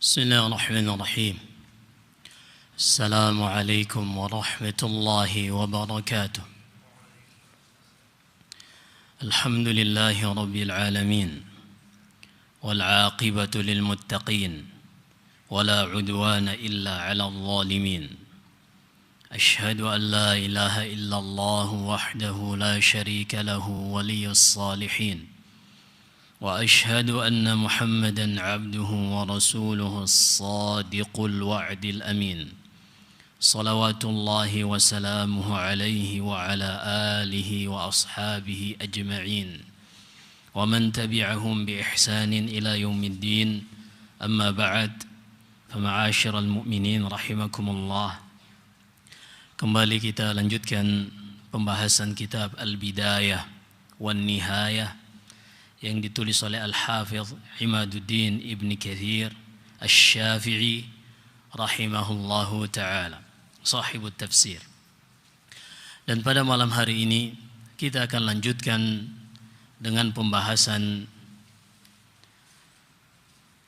بسم الله الرحمن الرحيم. السلام عليكم ورحمة الله وبركاته. الحمد لله رب العالمين والعاقبة للمتقين ولا عدوان إلا على الظالمين. أشهد أن لا إله إلا الله وحده لا شريك له ولي الصالحين، وأشهد أن محمدًا عبده ورسوله الصادق الوعد الأمين، صلوات الله وسلامه عليه وعلى آله وأصحابه أجمعين ومن تبعهم بإحسان إلى يوم الدين. أما بعد، فمعاشر المؤمنين رحمكم الله. Kembali kita lanjutkan pembahasan kitab Al-Bidayah wan Nihayah yang ditulis oleh Al-Hafidh Imaduddin Ibn Kathir Asy-Syafi'i rahimahullahu ta'ala, sahibut tafsir. Dan pada malam hari ini kita akan lanjutkan dengan pembahasan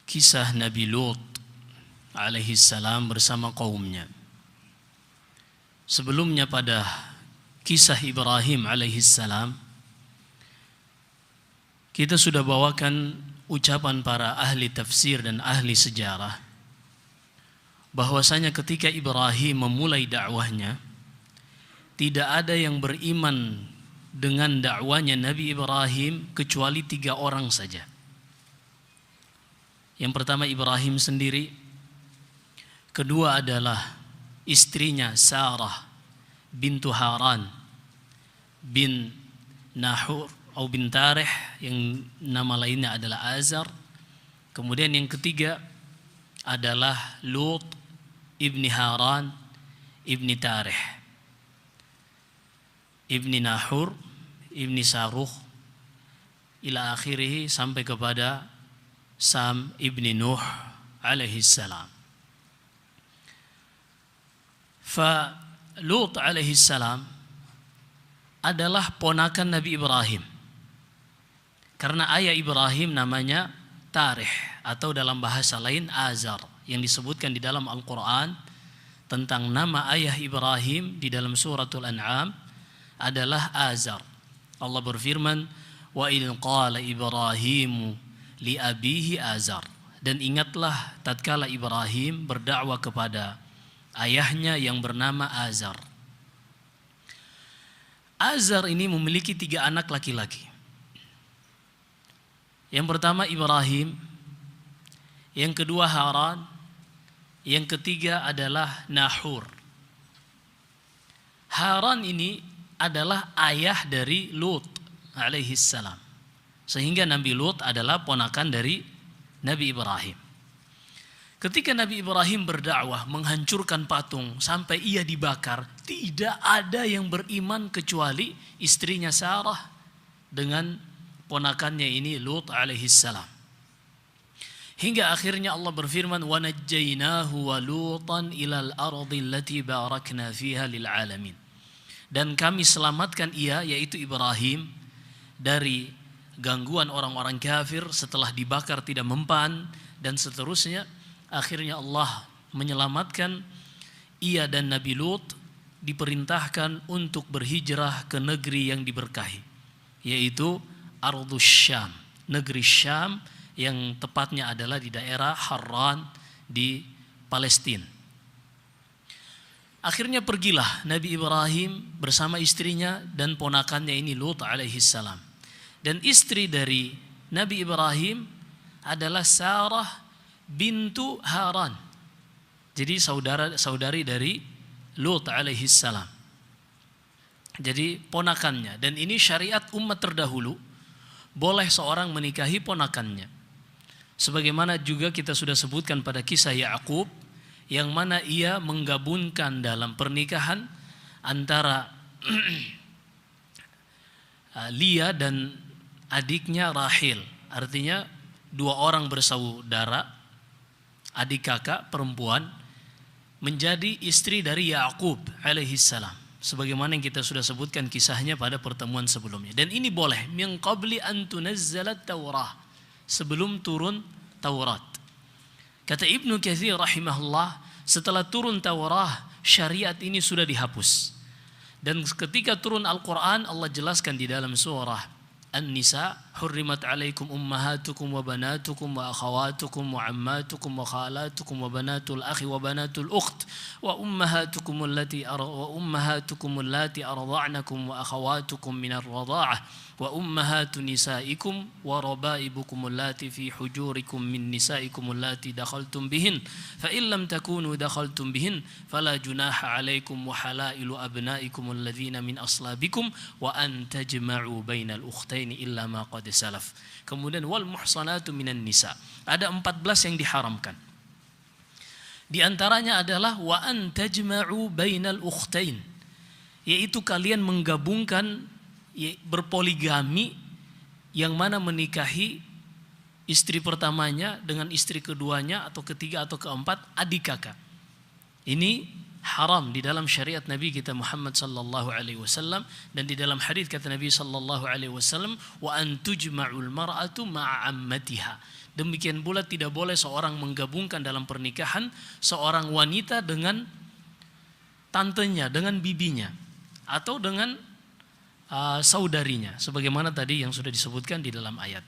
kisah Nabi Lut alaihi salam bersama kaumnya. Sebelumnya pada kisah Ibrahim alaihi salam kita sudah bawakan ucapan para ahli tafsir dan ahli sejarah bahwasanya ketika Ibrahim memulai dakwahnya, tidak ada yang beriman dengan dakwanya Nabi Ibrahim kecuali 3 orang saja. Yang pertama Ibrahim sendiri, kedua adalah istrinya Sarah bintu Haran bin Nahur atau bin Tarih yang nama lainnya adalah Azar. Kemudian yang ketiga adalah Lut ibni Haran ibni Tarih ibni Nahur ibni Saruh ila akhirih sampai kepada Sam ibni Nuh alaihi salam. Lut alaihi salam adalah ponakan Nabi Ibrahim. Karena ayah Ibrahim namanya Tarih atau dalam bahasa lain Azar, yang disebutkan di dalam Al-Quran tentang nama ayah Ibrahim di dalam suratul An'am adalah Azar. Allah berfirman, wa idh qala Ibrahimu li abihi Azar. Dan ingatlah tatkala Ibrahim berdakwah kepada ayahnya yang bernama Azar. Azar ini memiliki 3 anak laki-laki. Yang pertama Ibrahim, yang kedua Haran, yang ketiga adalah Nahur. Haran ini adalah ayah dari Lut alaihi salam. Sehingga Nabi Lut adalah ponakan dari Nabi Ibrahim. Ketika Nabi Ibrahim berdakwah menghancurkan patung sampai ia dibakar, tidak ada yang beriman kecuali istrinya Sarah dengan ponakannya ini Lut alaihi salam. Hingga akhirnya Allah berfirman, wa najjaynahu wa lutan ilal ardi allati barakna fiha lil alamin. Dan kami selamatkan ia, yaitu Ibrahim, dari gangguan orang-orang kafir setelah dibakar tidak mempan dan seterusnya. Akhirnya Allah menyelamatkan ia dan Nabi Lut diperintahkan untuk berhijrah ke negeri yang diberkahi, yaitu Ardhus Syam, negeri Syam yang tepatnya adalah di daerah Harran di Palestina. Akhirnya pergilah Nabi Ibrahim bersama istrinya dan ponakannya ini Lut alaihi salam. Dan istri dari Nabi Ibrahim adalah Sarah bintu Haran. Jadi saudari dari Lut alaihi salam. Jadi ponakannya. Dan ini syariat umat terdahulu, boleh seorang menikahi ponakannya. Sebagaimana juga kita sudah sebutkan pada kisah Ya'qub, yang mana ia menggabungkan dalam pernikahan antara Lia dan adiknya Rahil. Artinya 2 orang bersaudara, adik kakak perempuan, menjadi istri dari Ya'qub alaihi salam. Sebagaimana yang kita sudah sebutkan kisahnya pada pertemuan sebelumnya. Dan ini boleh min qabli an tunazzalat Taurah, sebelum turun Taurat. Kata Ibnu Katsir rahimahullah, setelah turun Taurat, syariat ini sudah dihapus. Dan ketika turun Al-Quran, Allah jelaskan di dalam surah An-Nisa, hurrimat alaikum ummahatukum wa banatukum wa akhawatukum wa ammatukum wa khalatukum wa banatul akhi wa banatul ukht wa ummahatukum allati arda'nakum wa akhawatukum minar radha'ah wa ummahatu nisaikum wa rabaibukum allati fi hujurikum min nisaikum allati dakhaltum bihin fa in lam takunu dakhaltum bihin fala junaha alaikum wa halailu abnaikum alladhina min aslabikum wa an tajma'u bainal ukhtaini illa ma qad salaf. Kemudian wal muhsanatu minan nisa. Ada 14 yang diharamkan. Di antaranya adalah wa an tajma'u bainal ukhtain, yaitu kalian menggabungkan, berpoligami, yang mana menikahi istri pertamanya dengan istri keduanya atau ketiga atau keempat adik kakak. Ini haram di dalam syariat Nabi kita Muhammad sallallahu alaihi wasallam, dan di dalam hadis kata Nabi sallallahu alaihi wasallam, wa an tujma'ul mar'atu ma'a ammatiha. Demikian pula tidak boleh seorang menggabungkan dalam pernikahan seorang wanita dengan tantenya, dengan bibinya, atau dengan saudarinya, sebagaimana tadi yang sudah disebutkan di dalam ayat.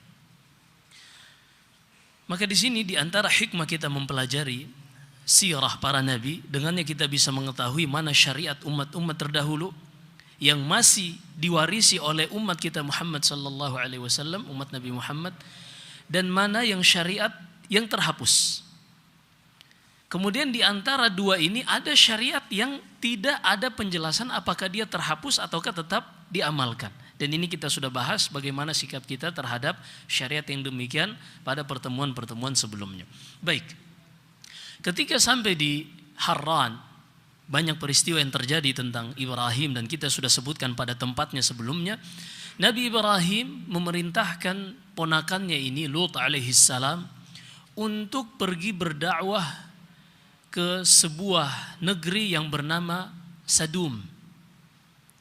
Maka di sini di antara hikmah kita mempelajari sirah para nabi, dengannya kita bisa mengetahui mana syariat umat-umat terdahulu yang masih diwarisi oleh umat kita Muhammad sallallahu alaihi wasallam, umat Nabi Muhammad, dan mana yang syariat yang terhapus. Kemudian di antara dua ini ada syariat yang tidak ada penjelasan apakah dia terhapus ataukah tetap diamalkan. Dan ini kita sudah bahas bagaimana sikap kita terhadap syariat yang demikian pada pertemuan-pertemuan sebelumnya. Baik. Ketika sampai di Harran, banyak peristiwa yang terjadi tentang Ibrahim dan kita sudah sebutkan pada tempatnya sebelumnya. Nabi Ibrahim memerintahkan ponakannya ini, Lut alaihissalam, untuk pergi berdakwah ke sebuah negeri yang bernama Sadum,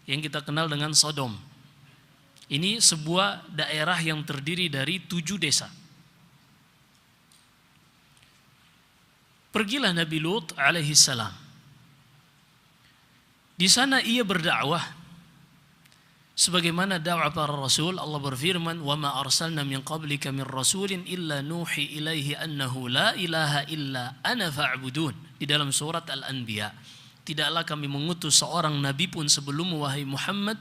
yang kita kenal dengan Sodom. Ini sebuah daerah yang terdiri dari 7 desa. Pergilah Nabi Lut alaihissalam. Di sana ia berdakwah sebagaimana dakwah para rasul. Allah berfirman, "Wa ma arsalna min qablika min rasulin illa nuhi ilaihi annahu la ilaha illa ana fa'budun." Di dalam surat Al-Anbiya, tidaklah kami mengutus seorang nabi pun sebelummu wahai Muhammad,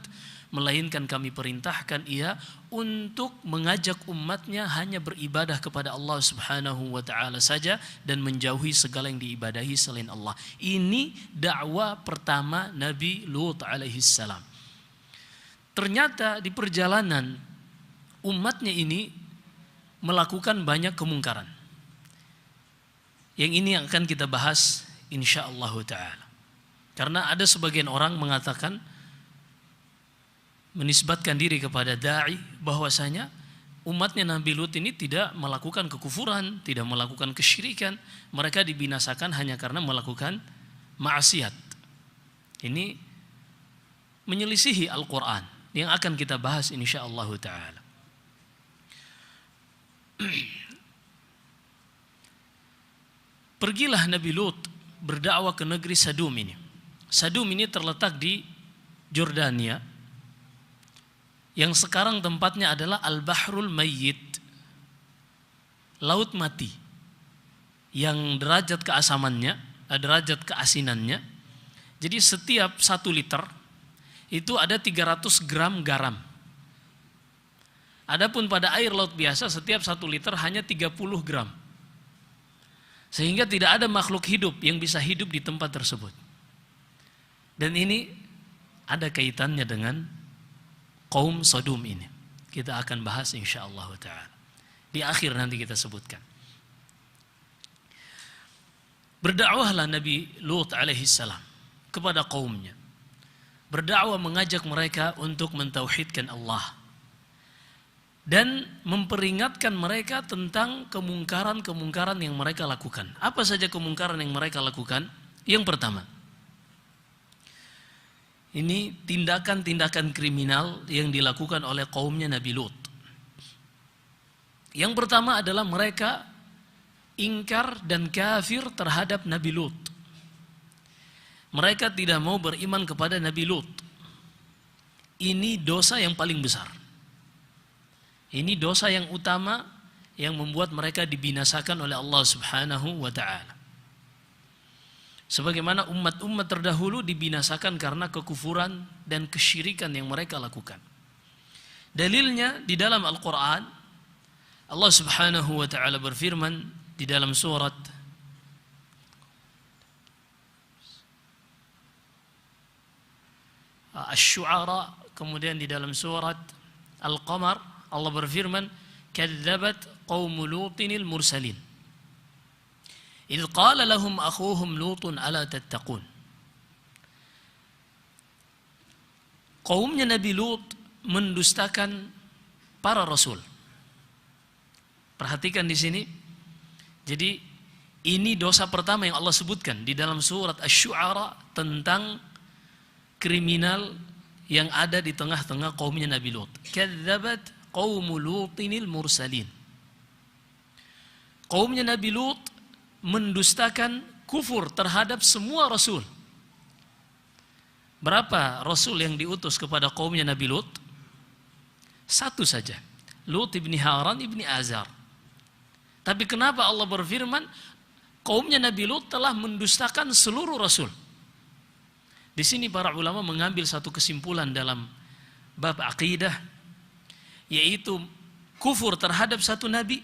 melainkan kami perintahkan ia untuk mengajak umatnya hanya beribadah kepada Allah Subhanahu wa taala saja dan menjauhi segala yang diibadahi selain Allah. Ini dakwah pertama Nabi Lut alaihissalam. Ternyata di perjalanan umatnya ini melakukan banyak kemungkaran. Yang ini yang akan kita bahas insyaallah ta'ala. Karena ada sebagian orang mengatakan, menisbatkan diri kepada da'i, bahwasanya umatnya Nabi Lut ini tidak melakukan kekufuran, tidak melakukan kesyirikan. Mereka dibinasakan hanya karena melakukan maksiat. Ini menyelisihi Al-Quran yang akan kita bahas insyaallah ta'ala. Pergilah Nabi Lut berdakwah ke negeri Sadum ini. Sadum ini terletak di Jordania, yang sekarang tempatnya adalah Al-Bahrul Mayyit, laut mati, yang derajat keasamannya, derajat keasinannya. Jadi setiap 1 liter itu ada 300 gram garam. Adapun pada air laut biasa setiap 1 liter hanya 30 gram. Sehingga tidak ada makhluk hidup yang bisa hidup di tempat tersebut. Dan ini ada kaitannya dengan kaum Sodom ini. Kita akan bahas insyaallah ta'ala. Di akhir nanti kita sebutkan. Berdakwahlah Nabi Lut alaihissalam kepada kaumnya. Berdakwah mengajak mereka untuk mentauhidkan Allah. Dan memperingatkan mereka tentang kemungkaran-kemungkaran yang mereka lakukan. Apa saja kemungkaran yang mereka lakukan? Yang pertama, ini tindakan-tindakan kriminal yang dilakukan oleh kaumnya Nabi Lut. Yang pertama adalah mereka ingkar dan kafir terhadap Nabi Lut. Mereka tidak mau beriman kepada Nabi Lut. Ini dosa yang paling besar. Ini dosa yang utama yang membuat mereka dibinasakan oleh Allah Subhanahu wa ta'ala. Sebagaimana umat-umat terdahulu dibinasakan karena kekufuran dan kesyirikan yang mereka lakukan. Dalilnya di dalam Al-Quran, Allah Subhanahu wa ta'ala berfirman di dalam surat Asy-Syu'ara, kemudian di dalam surat Al-Qamar, Allah berfirman, "Kadzabat qaum Lutinil mursalin. Idz qala lahum akhuhum Lutun ala tattaqun." Kaumnya Nabi Lut mendustakan para rasul. Perhatikan di sini. Jadi ini dosa pertama yang Allah sebutkan di dalam surat Asy-Syu'ara tentang kriminal yang ada di tengah-tengah kaumnya Nabi Lut. Kadzabat qaum Lutinil mursalin. Kaumnya Nabi Lut mendustakan, kufur terhadap semua rasul. Berapa rasul yang diutus kepada kaumnya Nabi Lut? Satu saja, Lut ibni Haran ibni Azar. Tapi kenapa Allah berfirman kaumnya Nabi Lut telah mendustakan seluruh rasul? Di sini para ulama mengambil satu kesimpulan dalam bab akidah, yaitu kufur terhadap satu nabi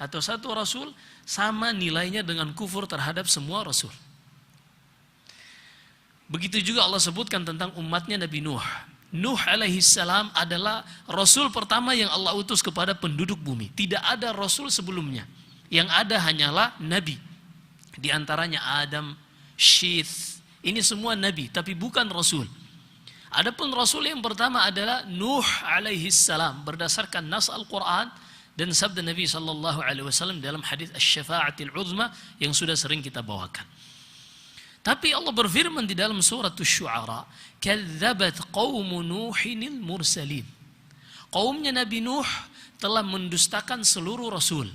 atau satu rasul sama nilainya dengan kufur terhadap semua rasul. Begitu juga Allah sebutkan tentang umatnya Nabi Nuh. Nuh alaihi salam adalah rasul pertama yang Allah utus kepada penduduk bumi. Tidak ada rasul sebelumnya. Yang ada hanyalah nabi. Di antaranya Adam, Syith. Ini semua nabi, tapi bukan rasul. Adapun rasul yang pertama adalah Nuh alaihi salam berdasarkan nas Al-Quran dan sabda Nabi sallallahu alaihi wasallam dalam hadis Asy-Syafa'atil Uzma yang sudah sering kita bawakan. Tapi Allah berfirman di dalam surat Asy-Syu'ara, "Kadzabat qaum Nuhinil mursalin." Kaumnya Nabi Nuh telah mendustakan seluruh rasul.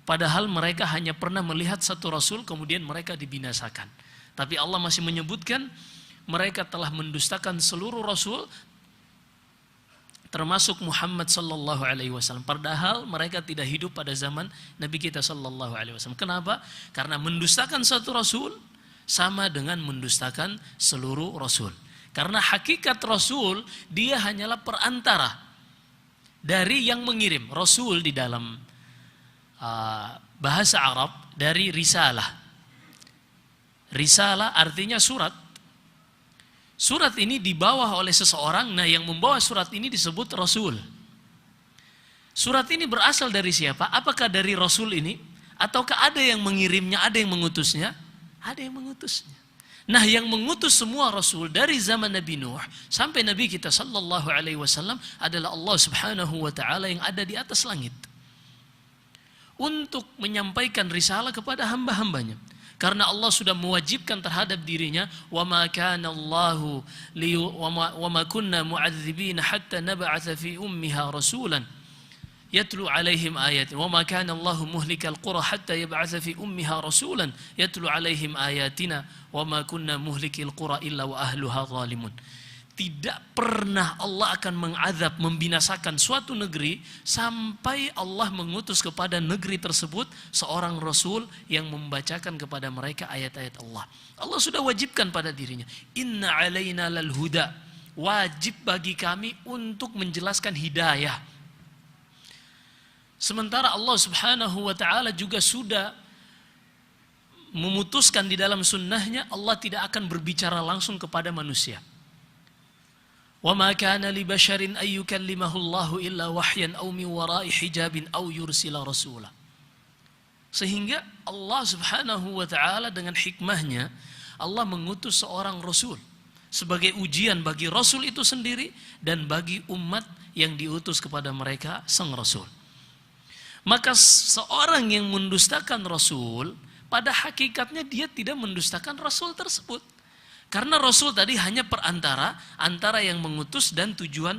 Padahal mereka hanya pernah melihat satu rasul kemudian mereka dibinasakan. Tapi Allah masih menyebutkan mereka telah mendustakan seluruh rasul termasuk Muhammad sallallahu alaihi wasallam. Padahal mereka tidak hidup pada zaman Nabi kita sallallahu alaihi wasallam. Kenapa? Karena mendustakan satu rasul sama dengan mendustakan seluruh rasul. Karena hakikat rasul dia hanyalah perantara dari yang mengirim. Rasul di dalam bahasa Arab dari risalah. Risalah artinya surat. Surat ini dibawa oleh seseorang, nah yang membawa surat ini disebut rasul. Surat ini berasal dari siapa? Apakah dari rasul ini? Ataukah ada yang mengirimnya, ada yang mengutusnya? Ada yang mengutusnya. Nah yang mengutus semua rasul dari zaman Nabi Nuh sampai Nabi kita sallallahu alaihi wasallam adalah Allah Subhanahu wa ta'ala yang ada di atas langit. Untuk menyampaikan risalah kepada hamba-hambanya. Karena Allah sudah mewajibkan terhadap dirinya, wa ma kana Allahu wa ma kunna mu'adzibina hatta nab'atsa fi ummiha rasulan yatlu 'alaihim ayatin wa ma kana Allahu muhlikal qura hatta yab'atsa fi ummiha rasulan yatlu 'alaihim ayatina wa ma kunna muhlikil qura illa wa ahluha zalimun. Tidak pernah Allah akan mengazab, membinasakan suatu negeri sampai Allah mengutus kepada negeri tersebut seorang rasul yang membacakan kepada mereka ayat-ayat Allah. Allah sudah wajibkan pada dirinya. Inna alaina lal huda. Wajib bagi kami untuk menjelaskan hidayah. Sementara Allah Subhanahu wa ta'ala juga sudah memutuskan di dalam sunnahnya Allah tidak akan berbicara langsung kepada manusia. وَمَا كَانَ لِبَشَرٍ أَن يُكَلِّمَهُ اللَّهُ إِلَّا وَحْيًا أَوْ مِنْ وَرَاءِ حِجَابٍ أَوْ يُرْسِلَ رَسُولًا. Sehingga Allah Subhanahu wa ta'ala dengan hikmahnya Allah mengutus seorang rasul sebagai ujian bagi rasul itu sendiri dan bagi umat yang diutus kepada mereka sang rasul. Maka seorang yang mendustakan rasul pada hakikatnya dia tidak mendustakan rasul tersebut. Karena Rasul tadi hanya perantara antara yang mengutus dan tujuan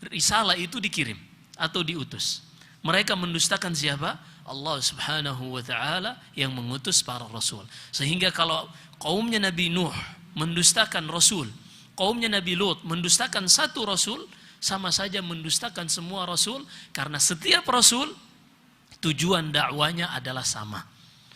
risalah itu dikirim atau diutus. Mereka mendustakan siapa? Allah Subhanahu wa taala yang mengutus para rasul. Sehingga kalau kaumnya Nabi Nuh mendustakan rasul, kaumnya Nabi Lut mendustakan satu rasul, sama saja mendustakan semua rasul, karena setiap rasul tujuan dakwanya adalah sama.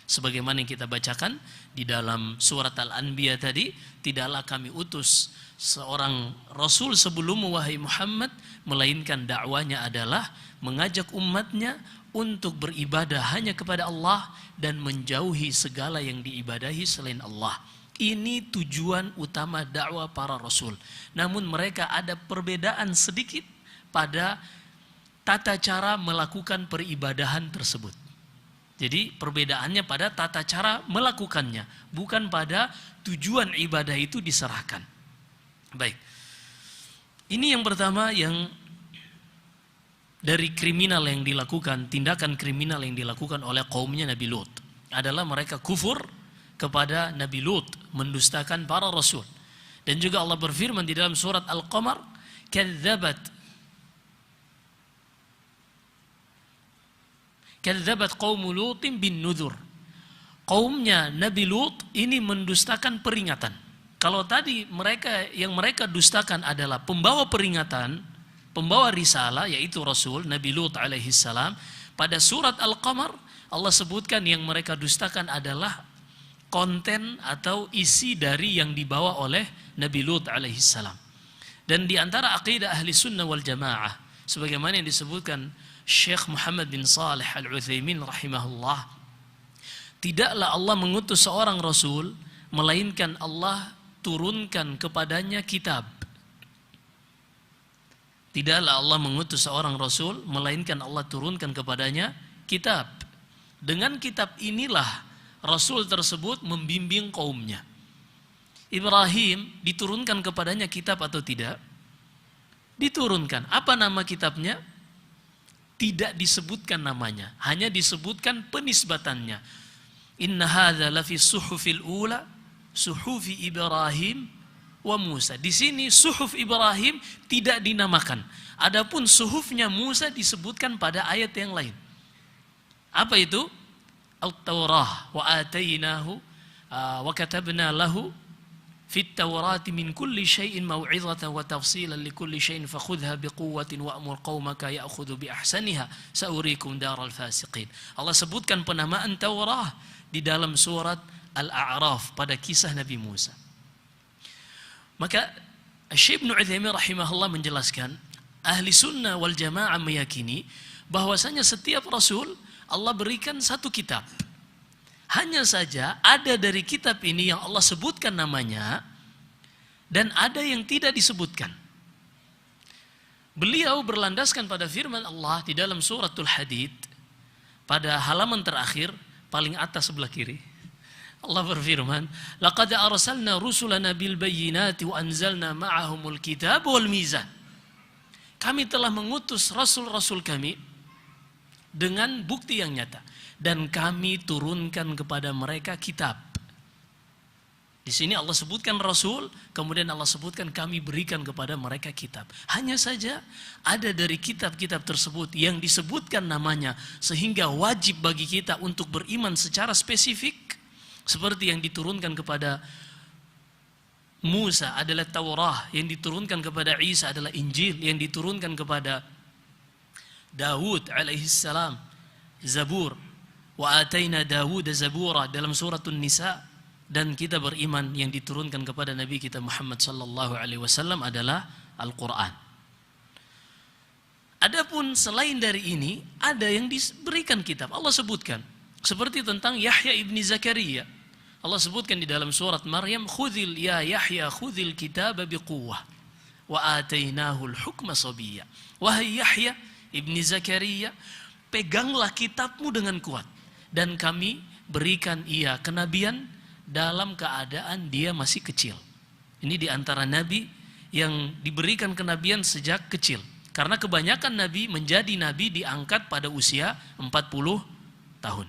Sebagaimana yang kita bacakan di dalam surat Al-Anbiya tadi, tidaklah kami utus seorang rasul sebelummu wahai Muhammad, melainkan dakwanya adalah mengajak umatnya untuk beribadah hanya kepada Allah dan menjauhi segala yang diibadahi selain Allah. Ini tujuan utama dakwah para rasul. Namun mereka ada perbedaan sedikit pada tata cara melakukan peribadahan tersebut. Jadi perbedaannya pada tata cara melakukannya, bukan pada tujuan ibadah itu diserahkan. Baik. Ini yang pertama, yang dari kriminal yang dilakukan, tindakan kriminal yang dilakukan oleh kaumnya Nabi Lut adalah mereka kufur kepada Nabi Lut, mendustakan para rasul. Dan juga Allah berfirman di dalam surat Al-Qamar, kadzabat qaum Lutin bin nuzur. Kaumnya Nabi Lut ini mendustakan peringatan. Kalau tadi mereka dustakan adalah pembawa peringatan, pembawa risalah, yaitu Rasul Nabi Lut alaihi salam. Pada surat Al-Qamar Allah sebutkan yang mereka dustakan adalah konten atau isi dari yang dibawa oleh Nabi Lut alaihi salam. Dan di antara aqidah ahli sunnah wal jamaah, sebagaimana yang disebutkan Syekh Muhammad bin Salih Al-Utsaimin rahimahullah, tidaklah Allah mengutus seorang Rasul melainkan Allah turunkan kepadanya kitab. Tidaklah Allah mengutus seorang Rasul melainkan Allah turunkan kepadanya kitab. Dengan kitab inilah Rasul tersebut membimbing kaumnya. Ibrahim diturunkan kepadanya kitab atau tidak? Diturunkan. Apa nama kitabnya? Tidak disebutkan namanya, hanya disebutkan penisbatannya. Inna hadza lafi suhufil ula, suhufi Ibrahim wa Musa. Di sini suhuf Ibrahim tidak dinamakan. Adapun suhufnya Musa disebutkan pada ayat yang lain. Apa itu? At-Taurah wa atainahu wa katabna lahu fit Taurati min kulli syai'in mau'izatan wa tafsilan li kulli syai'in fakhudha biquwwatin wa'mur qaumaka ya'khudhu bi ahsaniha sa'urikum daral fasiqin. Allah sebutkan penamaan Taurah di dalam surat Al-A'raf pada kisah Nabi Musa. Maka Syekh Ibnu Utsaimin rahimahullah menjelaskan, ahli sunnah wal jamaah meyakini bahwasanya setiap rasul Allah berikan satu kitab. Hanya saja ada dari kitab ini yang Allah sebutkan namanya dan ada yang tidak disebutkan. Beliau berlandaskan pada firman Allah di dalam suratul Hadid pada halaman terakhir paling atas sebelah kiri. Allah berfirman, laqad arsalna rusulana bil bayyinati wa anzalna ma'ahumul kitab wal mizan. Kami telah mengutus rasul-rasul kami dengan bukti yang nyata dan kami turunkan kepada mereka kitab. Di sini Allah sebutkan rasul, kemudian Allah sebutkan kami berikan kepada mereka kitab. Hanya saja ada dari kitab-kitab tersebut yang disebutkan namanya sehingga wajib bagi kita untuk beriman secara spesifik. Seperti yang diturunkan kepada Musa adalah Taurah, yang diturunkan kepada Isa adalah Injil, yang diturunkan kepada Daud alaihissalam Zabur, wa ataina Dawud Zabura dalam suratul Nisa, dan kita beriman yang diturunkan kepada Nabi kita Muhammad sallallahu alaihi wasallam adalah Al-Qur'an. Adapun selain dari ini ada yang diberikan kitab. Allah sebutkan seperti tentang Yahya ibni Zakaria. Allah sebutkan di dalam surat Maryam, khudhil ya Yahya khudhil kitaba biquwwah wa atainahul hukma sabiyya. Wahai Yahya ibni Zakaria, peganglah kitabmu dengan kuat dan kami berikan ia kenabian dalam keadaan dia masih kecil. Ini di antara nabi yang diberikan kenabian sejak kecil. Karena kebanyakan nabi menjadi nabi diangkat pada usia 40 tahun.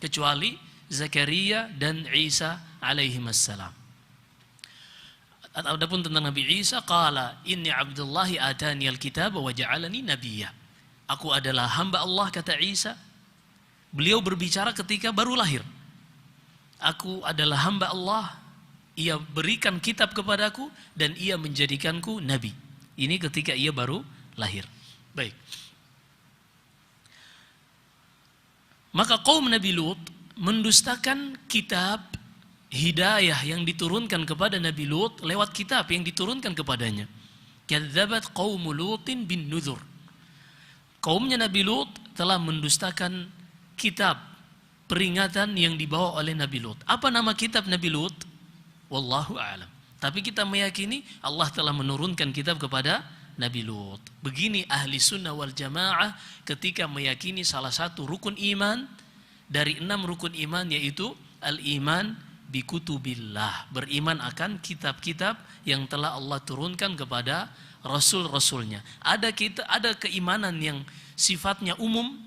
Kecuali Zakaria dan Isa alaihimassalam. Adapun tentang Nabi Isa, qala inni abdullahi atani alkitab wa ja'alani nabiyya. Aku adalah hamba Allah, kata Isa, Beliau berbicara ketika baru lahir. Aku adalah hamba Allah, ia berikan kitab kepadaku dan ia menjadikanku nabi. Ini ketika ia baru lahir. Baik. Maka kaum Nabi Lut mendustakan kitab hidayah yang diturunkan kepada Nabi Lut lewat kitab yang diturunkan kepadanya. Kadzabat qaum Lutin bin Nuzur. Kaumnya Nabi Lut telah mendustakan kitab peringatan yang dibawa oleh Nabi Lut. Apa nama kitab Nabi Lut? Wallahu a'lam. Tapi kita meyakini Allah telah menurunkan kitab kepada Nabi Lut. Begini ahli sunnah wal jamaah ketika meyakini salah satu rukun iman dari 6 rukun iman, yaitu al-iman bi kutubillah, beriman akan kitab-kitab yang telah Allah turunkan kepada rasul-rasulnya. Ada keimanan yang sifatnya umum,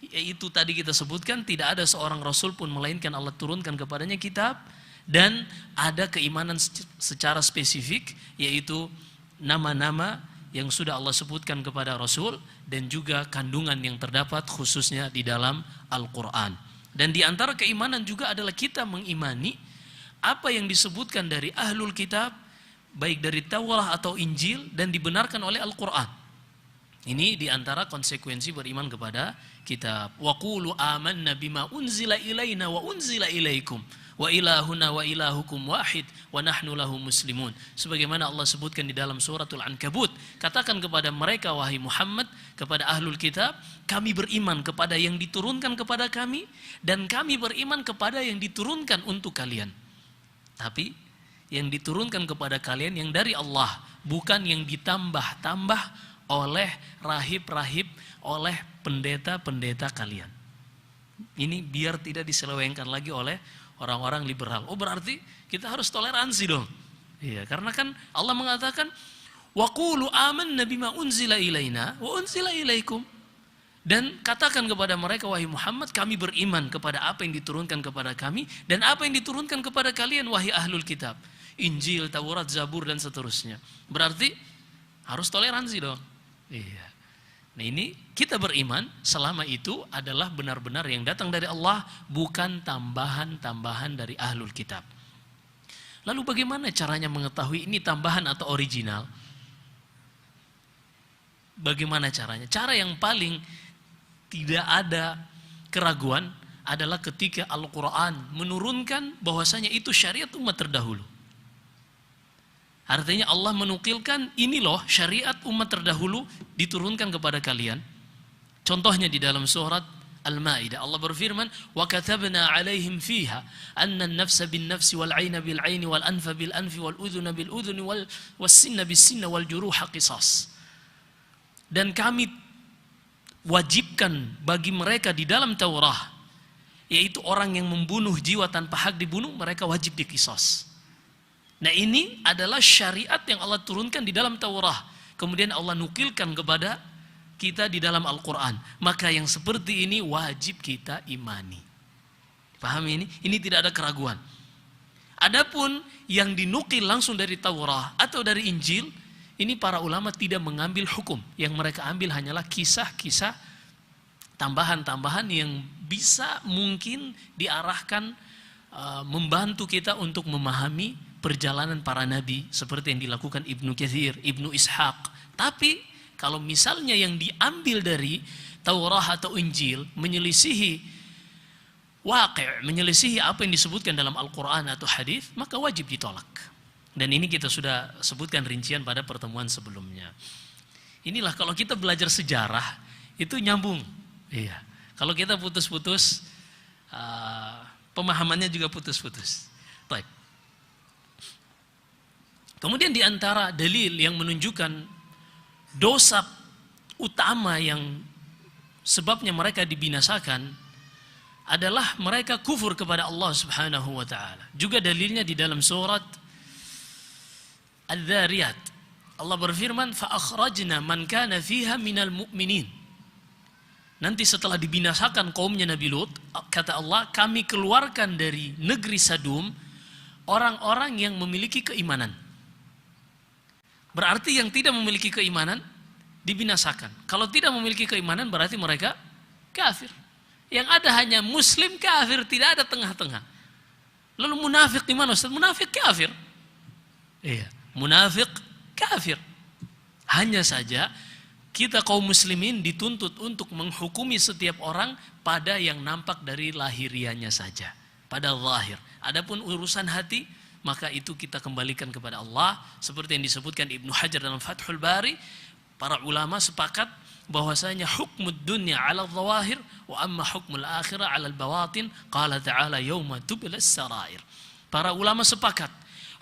yaitu tadi kita sebutkan tidak ada seorang rasul pun melainkan Allah turunkan kepadanya kitab, dan ada keimanan secara spesifik, yaitu nama-nama yang sudah Allah sebutkan kepada Rasul dan juga kandungan yang terdapat khususnya di dalam Al-Quran. Dan di antara keimanan juga adalah kita mengimani apa yang disebutkan dari Ahlul Kitab, baik dari Taurat atau Injil, dan dibenarkan oleh Al-Quran. Ini di antara konsekuensi beriman kepada kitab. Wa qulu amanna bima unzila ilaina wa unzila ilaikum wa ilahuna wa ilahukum wahid wa nahnu lahu muslimun. Sebagaimana Allah sebutkan di dalam suratul Ankabut, katakan kepada mereka wahai Muhammad, kepada ahlul kitab, kami beriman kepada yang diturunkan kepada kami dan kami beriman kepada yang diturunkan untuk kalian. Tapi yang diturunkan kepada kalian yang dari Allah, bukan yang ditambah-tambah oleh rahib-rahib, oleh pendeta-pendeta kalian. Ini biar tidak diselewengkan lagi oleh orang-orang liberal. Oh, berarti kita harus toleransi dong. Iya, karena kan Allah mengatakan wa qulu amanna bima unzila ilaina wa unzila ilaikum. Dan katakan kepada mereka wahai Muhammad, kami beriman kepada apa yang diturunkan kepada kami dan apa yang diturunkan kepada kalian wahai ahlul kitab. Injil, Taurat, Zabur dan seterusnya. Berarti harus toleransi dong. Iya. Nah, ini kita beriman selama itu adalah benar-benar yang datang dari Allah, bukan tambahan-tambahan dari ahlul kitab. Lalu bagaimana caranya mengetahui ini tambahan atau original? Bagaimana caranya? Cara yang paling tidak ada keraguan adalah ketika Al-Quran menurunkan bahwasanya itu syariat umat terdahulu. Artinya Allah menukilkan, ini loh syariat umat terdahulu diturunkan kepada kalian. Contohnya di dalam surat Al-Maidah Allah berfirman, wa katabna 'alaihim fiha anna an-nafsa bin-nafsi wal 'aina bil-'aini wal anfa bil-anfi wal udhuna bil-udhuni was sinna bis-sinna wal juruha qisas. Dan kami wajibkan bagi mereka di dalam Taurat, yaitu orang yang membunuh jiwa tanpa hak dibunuh, mereka wajib diqisas. Nah, ini adalah syariat yang Allah turunkan di dalam Taurat. Kemudian Allah nukilkan kepada kita di dalam Al-Quran. Maka yang seperti ini wajib kita imani. Pahami ini? Ini tidak ada keraguan. Adapun yang dinukil langsung dari Taurat atau dari Injil, ini para ulama tidak mengambil hukum. Yang mereka ambil hanyalah kisah-kisah tambahan-tambahan yang bisa mungkin diarahkan membantu kita untuk memahami perjalanan para nabi seperti yang dilakukan Ibnu Katsir, Ibnu Ishaq. Tapi kalau misalnya yang diambil dari Taurat atau Injil menyelisihi waqi', menyelisihi apa yang disebutkan dalam Al-Quran atau hadis, maka wajib ditolak. Dan ini kita sudah sebutkan rincian pada pertemuan sebelumnya. Inilah kalau kita belajar sejarah itu nyambung. Iya. Kalau kita putus-putus, pemahamannya juga putus-putus. Baik. Kemudian di antara dalil yang menunjukkan dosa utama yang sebabnya mereka dibinasakan adalah mereka kufur kepada Allah Subhanahu wa taala. Juga dalilnya di dalam surat Adz-Dzariyat. Allah berfirman, "Fa akhrajna man kana fiha minal mu'minin." Nanti setelah dibinasakan kaumnya Nabi Lut, kata Allah, kami keluarkan dari negeri Sadum orang-orang yang memiliki keimanan. Berarti yang tidak memiliki keimanan dibinasakan. Kalau tidak memiliki keimanan berarti mereka kafir. Yang ada hanya muslim kafir, tidak ada tengah-tengah. Lalu munafik di mana Ustaz? Munafik kafir. Iya, munafik kafir. Hanya saja kita kaum muslimin dituntut untuk menghukumi setiap orang pada yang nampak dari lahirianya saja, pada zahir. Adapun urusan hati, maka itu kita kembalikan kepada Allah. Seperti yang disebutkan Ibnu Hajar dalam Fathul Bari, para ulama sepakat bahwasanya hukmud dunya 'ala adh-dhawahir wa amma hukmul akhirah 'ala al-bawatin. Qala ta'ala yauma tublas sarair. Para ulama sepakat,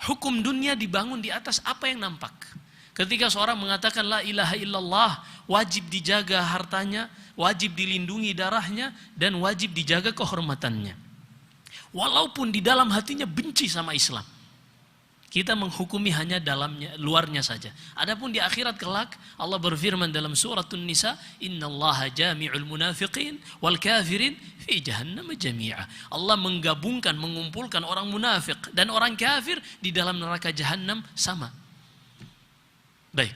hukum dunia dibangun di atas apa yang nampak. Ketika seorang mengatakan la ilaha illallah, wajib dijaga hartanya, wajib dilindungi darahnya, dan wajib dijaga kehormatannya. Walaupun di dalam hatinya benci sama Islam. Kita menghukumi hanya dalamnya, luarnya saja. Adapun di akhirat kelak, Allah berfirman dalam surah An-Nisa, innallaha jami'ul munafiqin wal kafirin fi jahannam jami'a. Allah menggabungkan, mengumpulkan orang munafik dan orang kafir di dalam neraka Jahannam sama. Baik.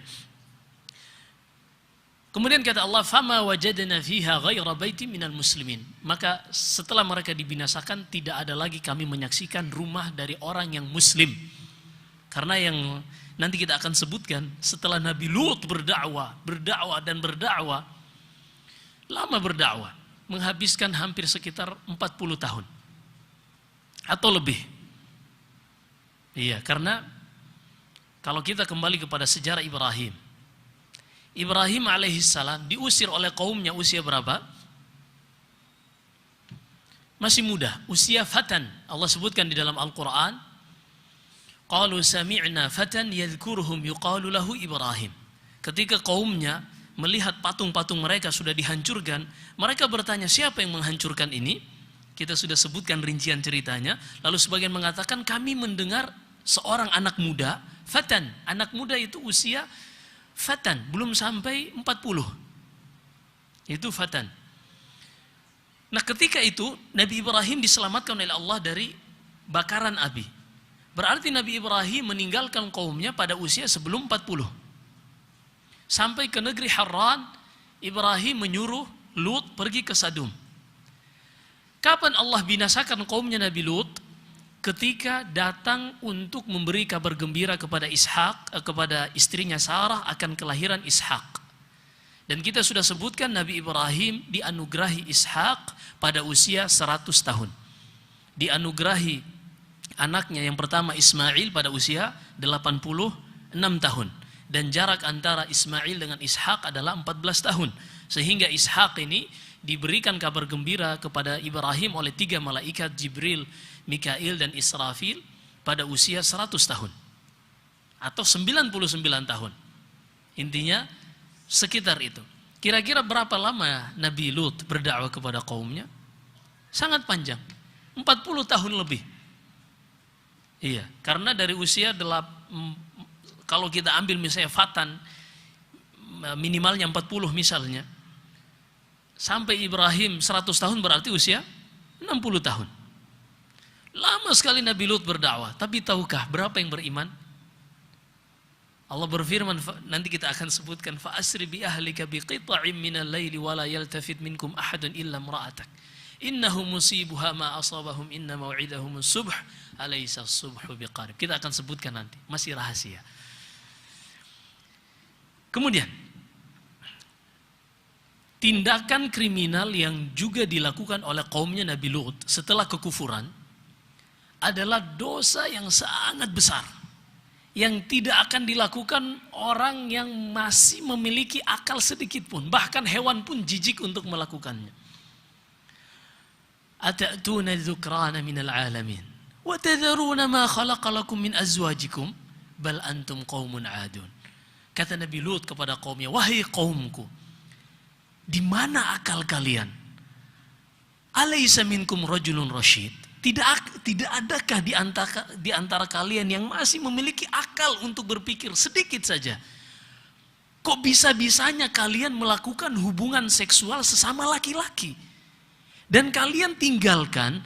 Kemudian kata Allah, fama wajadna fiha ghaira baitin minal muslimin. Maka setelah mereka dibinasakan, tidak ada lagi kami menyaksikan rumah dari orang yang muslim. Karena yang nanti kita akan sebutkan, setelah Nabi Lut berdakwah, lama berdakwah, menghabiskan hampir sekitar 40 tahun atau lebih. Iya, karena kalau kita kembali kepada sejarah Ibrahim, Ibrahim alaihissalam diusir oleh kaumnya usia berapa? Masih muda, usia fatan. Allah sebutkan di dalam Al-Quran, qalu sami'na fatan yadhkuruhum yuqalu lahu Ibrahim. Ketika kaumnya melihat patung-patung mereka sudah dihancurkan, mereka bertanya, siapa yang menghancurkan ini? Kita sudah sebutkan rincian ceritanya. Lalu sebagian mengatakan, kami mendengar seorang anak muda, fatan. Anak muda itu usia fatan, belum sampai 40. Itu fatan. Nah, ketika itu Nabi Ibrahim diselamatkan oleh Allah dari bakaran api. Berarti Nabi Ibrahim meninggalkan kaumnya pada usia sebelum 40. Sampai ke negeri Harran, Ibrahim menyuruh Lut pergi ke Sadum. Kapan Allah binasakan kaumnya Nabi Lut? Ketika datang untuk memberi kabar gembira kepada kepada istrinya Sarah akan kelahiran Ishak. Dan kita sudah sebutkan Nabi Ibrahim dianugerahi Ishak pada usia 100 tahun. Dianugerahi anaknya yang pertama Ismail pada usia 86 tahun. Dan jarak antara Ismail dengan Ishak adalah 14 tahun. Sehingga Ishak ini diberikan kabar gembira kepada Ibrahim oleh 3 malaikat, Jibril, Mikail, dan Israfil pada usia 100 tahun. Atau 99 tahun. Intinya sekitar itu. Kira-kira berapa lama Nabi Lut berdakwah kepada kaumnya? Sangat panjang. 40 tahun lebih. Iya, karena dari usia kalau kita ambil misalnya fatan minimalnya 40 misalnya, sampai Ibrahim 100 tahun berarti usia 60 tahun. Lama sekali Nabi Lut berdakwah, tapi tahukah berapa yang beriman? Allah berfirman, nanti kita akan sebutkan, fa asri bi ahlika bi qita'in minal laili wa la yaltafit minkum ahadun illa imra'atak. Innahu musibuha ma asabahum inna mau'idahum as-subh alaysa as-subhu biqarib. Kita akan sebutkan nanti, masih rahasia. Kemudian tindakan kriminal yang juga dilakukan oleh kaumnya Nabi Lut setelah kekufuran adalah dosa yang sangat besar yang tidak akan dilakukan orang yang masih memiliki akal sedikit pun, bahkan hewan pun jijik untuk melakukannya. Atatuna dzukrana minal alamin wa tadharuna ma khalaqa lakum min azwajikum bal antum qaumun adun. Kata Nabi Lut kepada kaumnya, wahai kaumku, di mana akal kalian? Alaysa minkum rajulun rasyid? Tidak adakah di antara kalian yang masih memiliki akal untuk berpikir sedikit saja? Kok bisa-bisanya kalian melakukan hubungan seksual sesama laki-laki? Dan kalian tinggalkan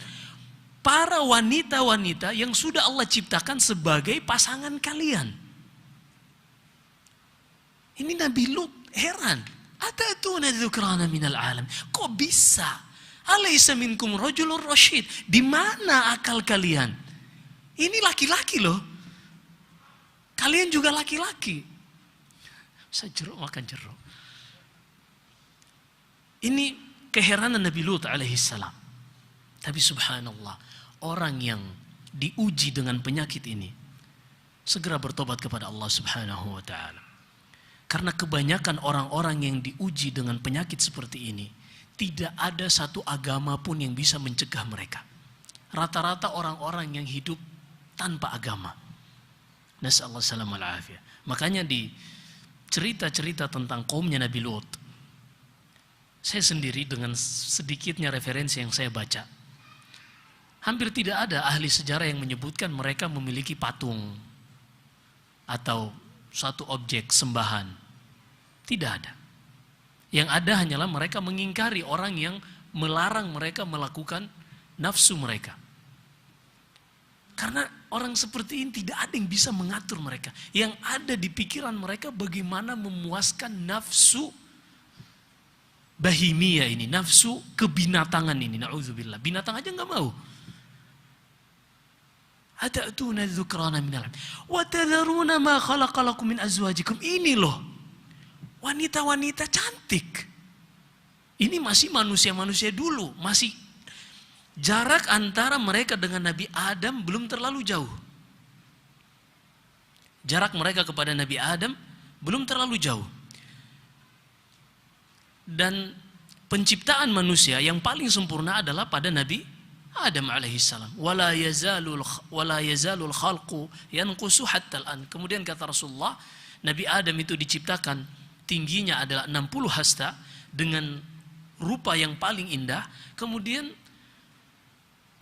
para wanita-wanita yang sudah Allah ciptakan sebagai pasangan kalian. Ini Nabi Lut heran. Atatuna dzukrana minal alam. Kok bisa Alaysa minkum rajulur rasyid. Di mana akal kalian? Ini laki-laki loh. Kalian juga laki-laki. Saya jeruk makan jeruk. Ini keheranan Nabi Lut alaihissalam. Tapi subhanallah, orang yang diuji dengan penyakit ini segera bertobat kepada Allah Subhanahu wa taala. Karena kebanyakan orang-orang yang diuji dengan penyakit seperti ini, tidak ada satu agama pun yang bisa mencegah mereka. Rata-rata orang-orang yang hidup tanpa agama. Nasallahu salamul afiyah. Makanya di cerita-cerita tentang kaumnya Nabi Lut, saya sendiri dengan sedikitnya referensi yang saya baca, hampir tidak ada ahli sejarah yang menyebutkan mereka memiliki patung atau suatu objek sembahan. Tidak ada. Yang ada hanyalah mereka mengingkari orang yang melarang mereka melakukan nafsu mereka. Karena orang seperti ini tidak ada yang bisa mengatur mereka. Yang ada di pikiran mereka bagaimana memuaskan nafsu bahimiyah ini, nafsu kebinatangan ini. Na'udzubillah. Binatang aja nggak mau. Ata'tuna dzukrana minal wa tadharuna ma khalaqalakum min azwajikum. Ini loh wanita-wanita cantik. Ini masih manusia-manusia dulu, masih jarak antara mereka dengan Nabi Adam belum terlalu jauh. Jarak mereka kepada Nabi Adam belum terlalu jauh. Dan penciptaan manusia yang paling sempurna adalah pada Nabi Adam alaihissalam. Wala yazalul khalqu yanqusu hatta al-an. Kemudian kata Rasulullah, Nabi Adam itu diciptakan tingginya adalah 60 hasta dengan rupa yang paling indah. Kemudian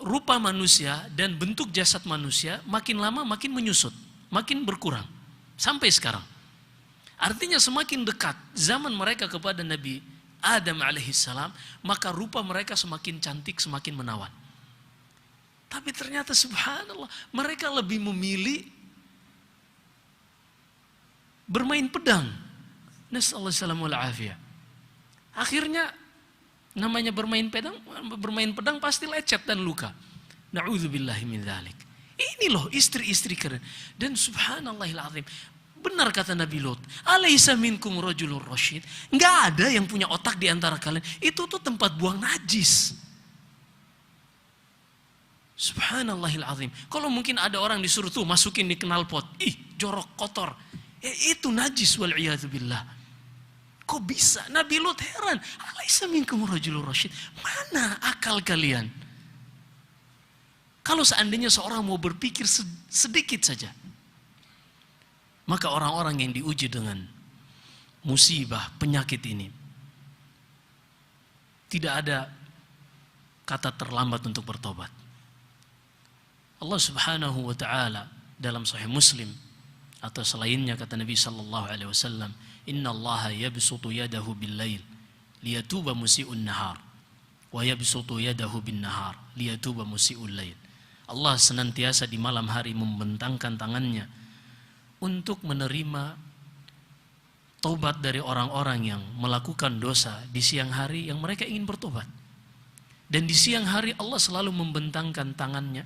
rupa manusia dan bentuk jasad manusia makin lama makin menyusut, makin berkurang sampai sekarang. Artinya semakin dekat zaman mereka kepada Nabi Adam alaihissalam, maka rupa mereka semakin cantik, semakin menawan. Tapi ternyata subhanallah, mereka lebih memilih bermain pedang. Nasallahu salamul afiyah. Akhirnya namanya bermain pedang pasti lecet dan luka. Na'udzubillahi min dzalik. Ini loh istri-istri keren. Dan subhanallahil azim, benar kata Nabi Lut, alaysa minkum rajulur rasyid. Enggak ada yang punya otak di antara kalian. Itu tuh tempat buang najis. Subhanallahil azim. Kalau mungkin ada orang disuruh tuh masukin di knalpot, ih jorok kotor, ya itu najis wal iyadzu billah. Kok bisa? Nabi Lut heran, alaysa minkum rajulur rasyid. Mana akal kalian? Kalau seandainya seorang mau berpikir sedikit saja, maka orang-orang yang diuji dengan musibah penyakit ini, tidak ada kata terlambat untuk bertobat. Allah Subhanahu wa taala dalam Sahih Muslim atau selainnya kata Nabi sallallahu alaihi wasallam, "Innallaha yabsutu yadahu bil-lail liyatuba musii'un nahar wa yabsutu yadahu bin-nahar liyatuba musii'ul lail." Allah senantiasa di malam hari membentangkan tangannya untuk menerima taubat dari orang-orang yang melakukan dosa di siang hari yang mereka ingin bertobat. Dan di siang hari Allah selalu membentangkan tangannya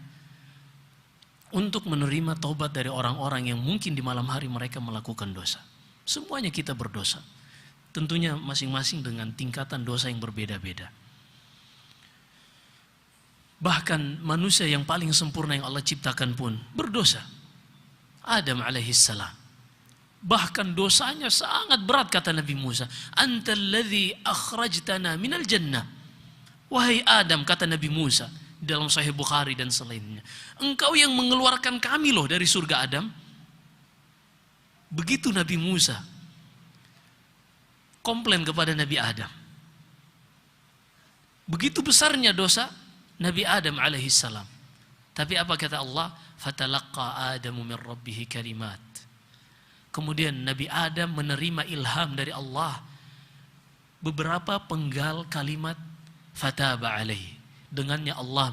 untuk menerima taubat dari orang-orang yang mungkin di malam hari mereka melakukan dosa. Semuanya kita berdosa. Tentunya masing-masing dengan tingkatan dosa yang berbeda-beda. Bahkan manusia yang paling sempurna yang Allah ciptakan pun berdosa. Adam alaihissalam. Bahkan dosanya sangat berat kata Nabi Musa. Antal ladzi akhrajtana minal jannah. Wahai Adam kata Nabi Musa dalam Sahih Bukhari dan selainnya, engkau yang mengeluarkan kami loh dari surga Adam. Begitu Nabi Musa komplain kepada Nabi Adam. Begitu besarnya dosa Nabi Adam alaihissalam. Tapi apa kata Allah? Fatalaqqa Adamu min rabbih kalimat. Kemudian Nabi Adam menerima ilham dari Allah beberapa penggal kalimat fataba alaihi. Dengannya Allah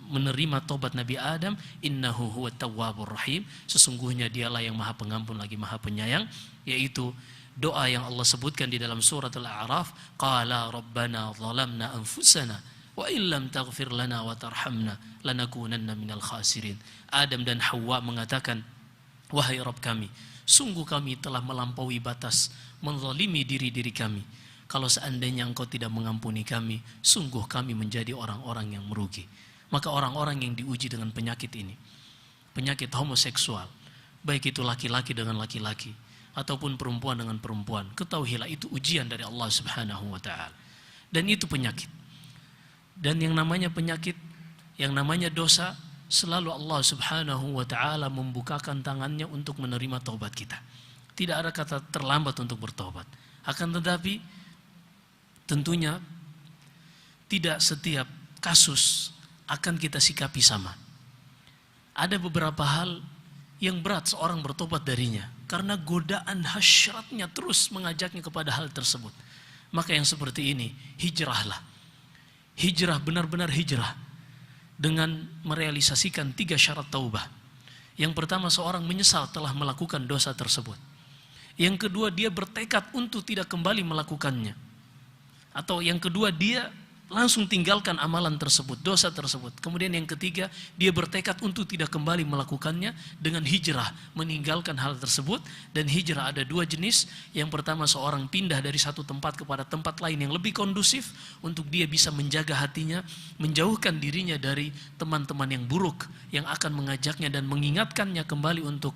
menerima tobat Nabi Adam. Innahu huwa tawwabur rahim. Sesungguhnya dialah yang maha pengampun lagi maha penyayang. Yaitu doa yang Allah sebutkan di dalam surat Al-A'raf. Qala rabbana zalamna anfusana Wa illam taghfir lana wa tarhamna lanakunanna minal khasirin. Adam dan Hawa mengatakan, wahai Rabb kami, sungguh kami telah melampaui batas, menzalimi diri-diri kami. Kalau seandainya Engkau tidak mengampuni kami, sungguh kami menjadi orang-orang yang merugi. Maka orang-orang yang diuji dengan penyakit ini, penyakit homoseksual, baik itu laki-laki dengan laki-laki ataupun perempuan dengan perempuan, ketahuilah itu ujian dari Allah Subhanahu wa taala. Dan itu penyakit. Dan yang namanya penyakit, yang namanya dosa, selalu Allah Subhanahu wa taala membukakan tangannya untuk menerima taubat kita. Tidak ada kata terlambat untuk bertobat. Akan tetapi tentunya tidak setiap kasus akan kita sikapi sama. Ada beberapa hal yang berat seorang bertobat darinya karena godaan hasyratnya terus mengajaknya kepada hal tersebut. Maka yang seperti ini, hijrahlah. Hijrah, benar-benar hijrah dengan merealisasikan 3 syarat taubah. Yang pertama, seorang menyesal telah melakukan dosa tersebut. Yang kedua, dia bertekad untuk tidak kembali melakukannya. Atau yang kedua, dia langsung tinggalkan amalan tersebut, dosa tersebut. Kemudian yang ketiga, dia bertekad untuk tidak kembali melakukannya dengan hijrah, meninggalkan hal tersebut. Dan hijrah ada 2 jenis. Yang pertama, seorang pindah dari satu tempat kepada tempat lain yang lebih kondusif untuk dia bisa menjaga hatinya, menjauhkan dirinya dari teman-teman yang buruk yang akan mengajaknya dan mengingatkannya kembali untuk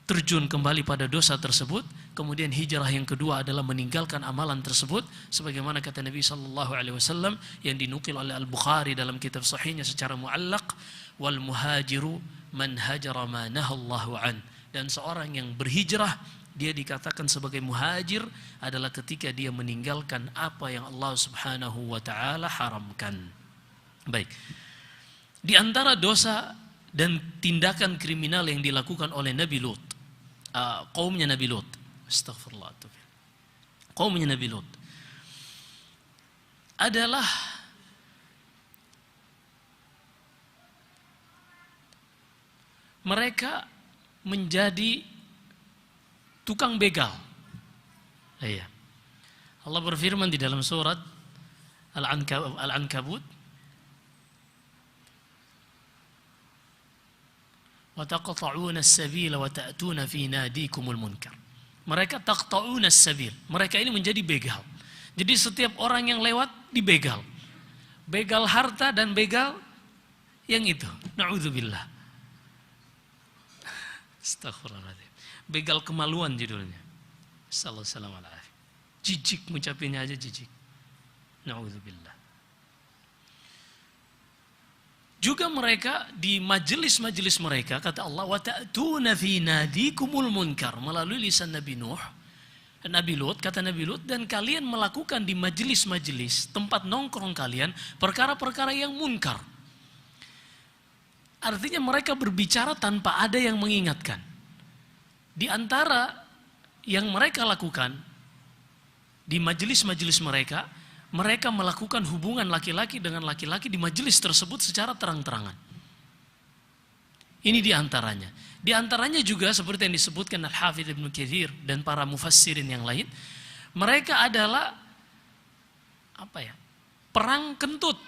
terjun kembali pada dosa tersebut. Kemudian hijrah yang kedua adalah meninggalkan amalan tersebut, sebagaimana kata Nabi SAW yang dinukil oleh Al-Bukhari dalam kitab sahihnya secara muallaq, wal muhajiru man hajara ma nahallahu an. Dan seorang yang berhijrah, dia dikatakan sebagai muhajir adalah ketika dia meninggalkan apa yang Allah Subhanahu wa taala haramkan. Baik. Di antara dosa dan tindakan kriminal yang dilakukan oleh Nabi Lut, kaumnya Nabi Lut, astagfirullah, kaumnya Nabi Lut adalah mereka menjadi tukang begal. Iya. Allah berfirman di dalam surat Al-Ankabut, وَتَقْطَعُونَ السَّبِيلَ وَتَأْتُونَ فِي نَادِيكُمُ الْمُنْكَرِ. Mereka taqta'una as-sabil. Mereka ini menjadi begal. Jadi setiap orang yang lewat dibegal. Begal harta dan begal yang itu. Na'udzubillah. Astaghfirullahaladzim. Begal kemaluan judulnya. Sallallahu alaihi wasallam. Jijik ngucapinnya aja jijik. Na'udzubillah. Juga mereka di majelis-majelis mereka, kata Allah, wa ta'tuna fi nadikumul munkar, melalui lisan Nabi Nuh, Nabi Lut, kata Nabi Lut, dan kalian melakukan di majelis-majelis tempat nongkrong kalian perkara-perkara yang munkar. Artinya mereka berbicara tanpa ada yang mengingatkan. Di antara yang mereka lakukan di majelis-majelis mereka, mereka melakukan hubungan laki-laki dengan laki-laki di majelis tersebut secara terang-terangan. Ini di antaranya. Di antaranya juga seperti yang disebutkan Al-Hafidz Ibnu Katsir dan para mufassirin yang lain, mereka adalah perang kentut.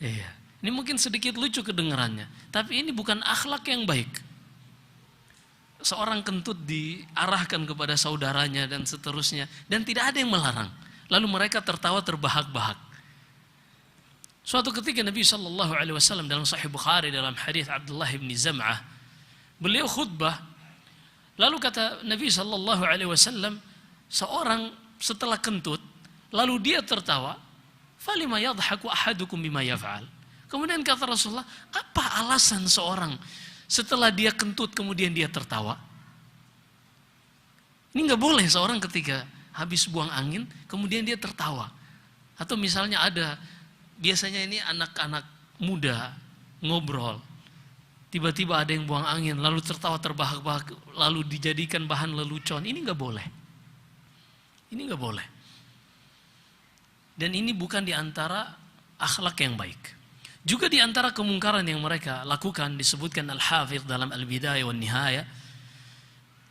Iya. Ini mungkin sedikit lucu kedengarannya, tapi ini bukan akhlak yang baik. Seorang kentut diarahkan kepada saudaranya dan seterusnya, dan tidak ada yang melarang. Lalu mereka tertawa terbahak-bahak. Suatu ketika Nabi SAW dalam Sahih Bukhari dalam hadis Abdullah bin Zam'ah, beliau khutbah. Lalu kata Nabi SAW, seorang setelah kentut, lalu dia tertawa, falima yadhaku ahadukum bima yaf'al. Kemudian kata Rasulullah, apa alasan seorang setelah dia kentut kemudian dia tertawa? Ini nggak boleh seorang ketika habis buang angin, kemudian dia tertawa. Atau misalnya biasanya ini anak-anak muda ngobrol, tiba-tiba ada yang buang angin, lalu tertawa terbahak-bahak, lalu dijadikan bahan lelucon. Ini nggak boleh. Ini nggak boleh. Dan ini bukan di antara akhlak yang baik. Juga di antara kemungkaran yang mereka lakukan, disebutkan Al-Hafidz dalam Al-Bidayah wan Nihayah,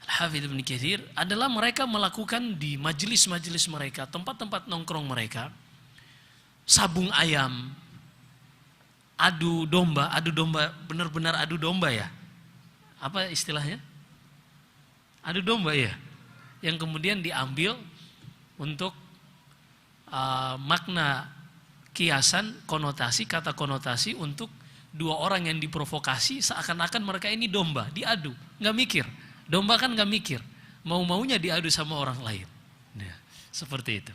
Al-Hafidz Ibnu Katsir, adalah mereka melakukan di majelis-majelis mereka, tempat-tempat nongkrong mereka, sabung ayam, adu domba, benar-benar adu domba ya. Apa istilahnya? Adu domba ya. Yang kemudian diambil untuk makna kiasan, konotasi, kata konotasi untuk dua orang yang diprovokasi seakan-akan mereka ini domba, diadu, nggak mikir. Domba kan nggak mikir, mau-maunya diadu sama orang lain. Nah, seperti itu.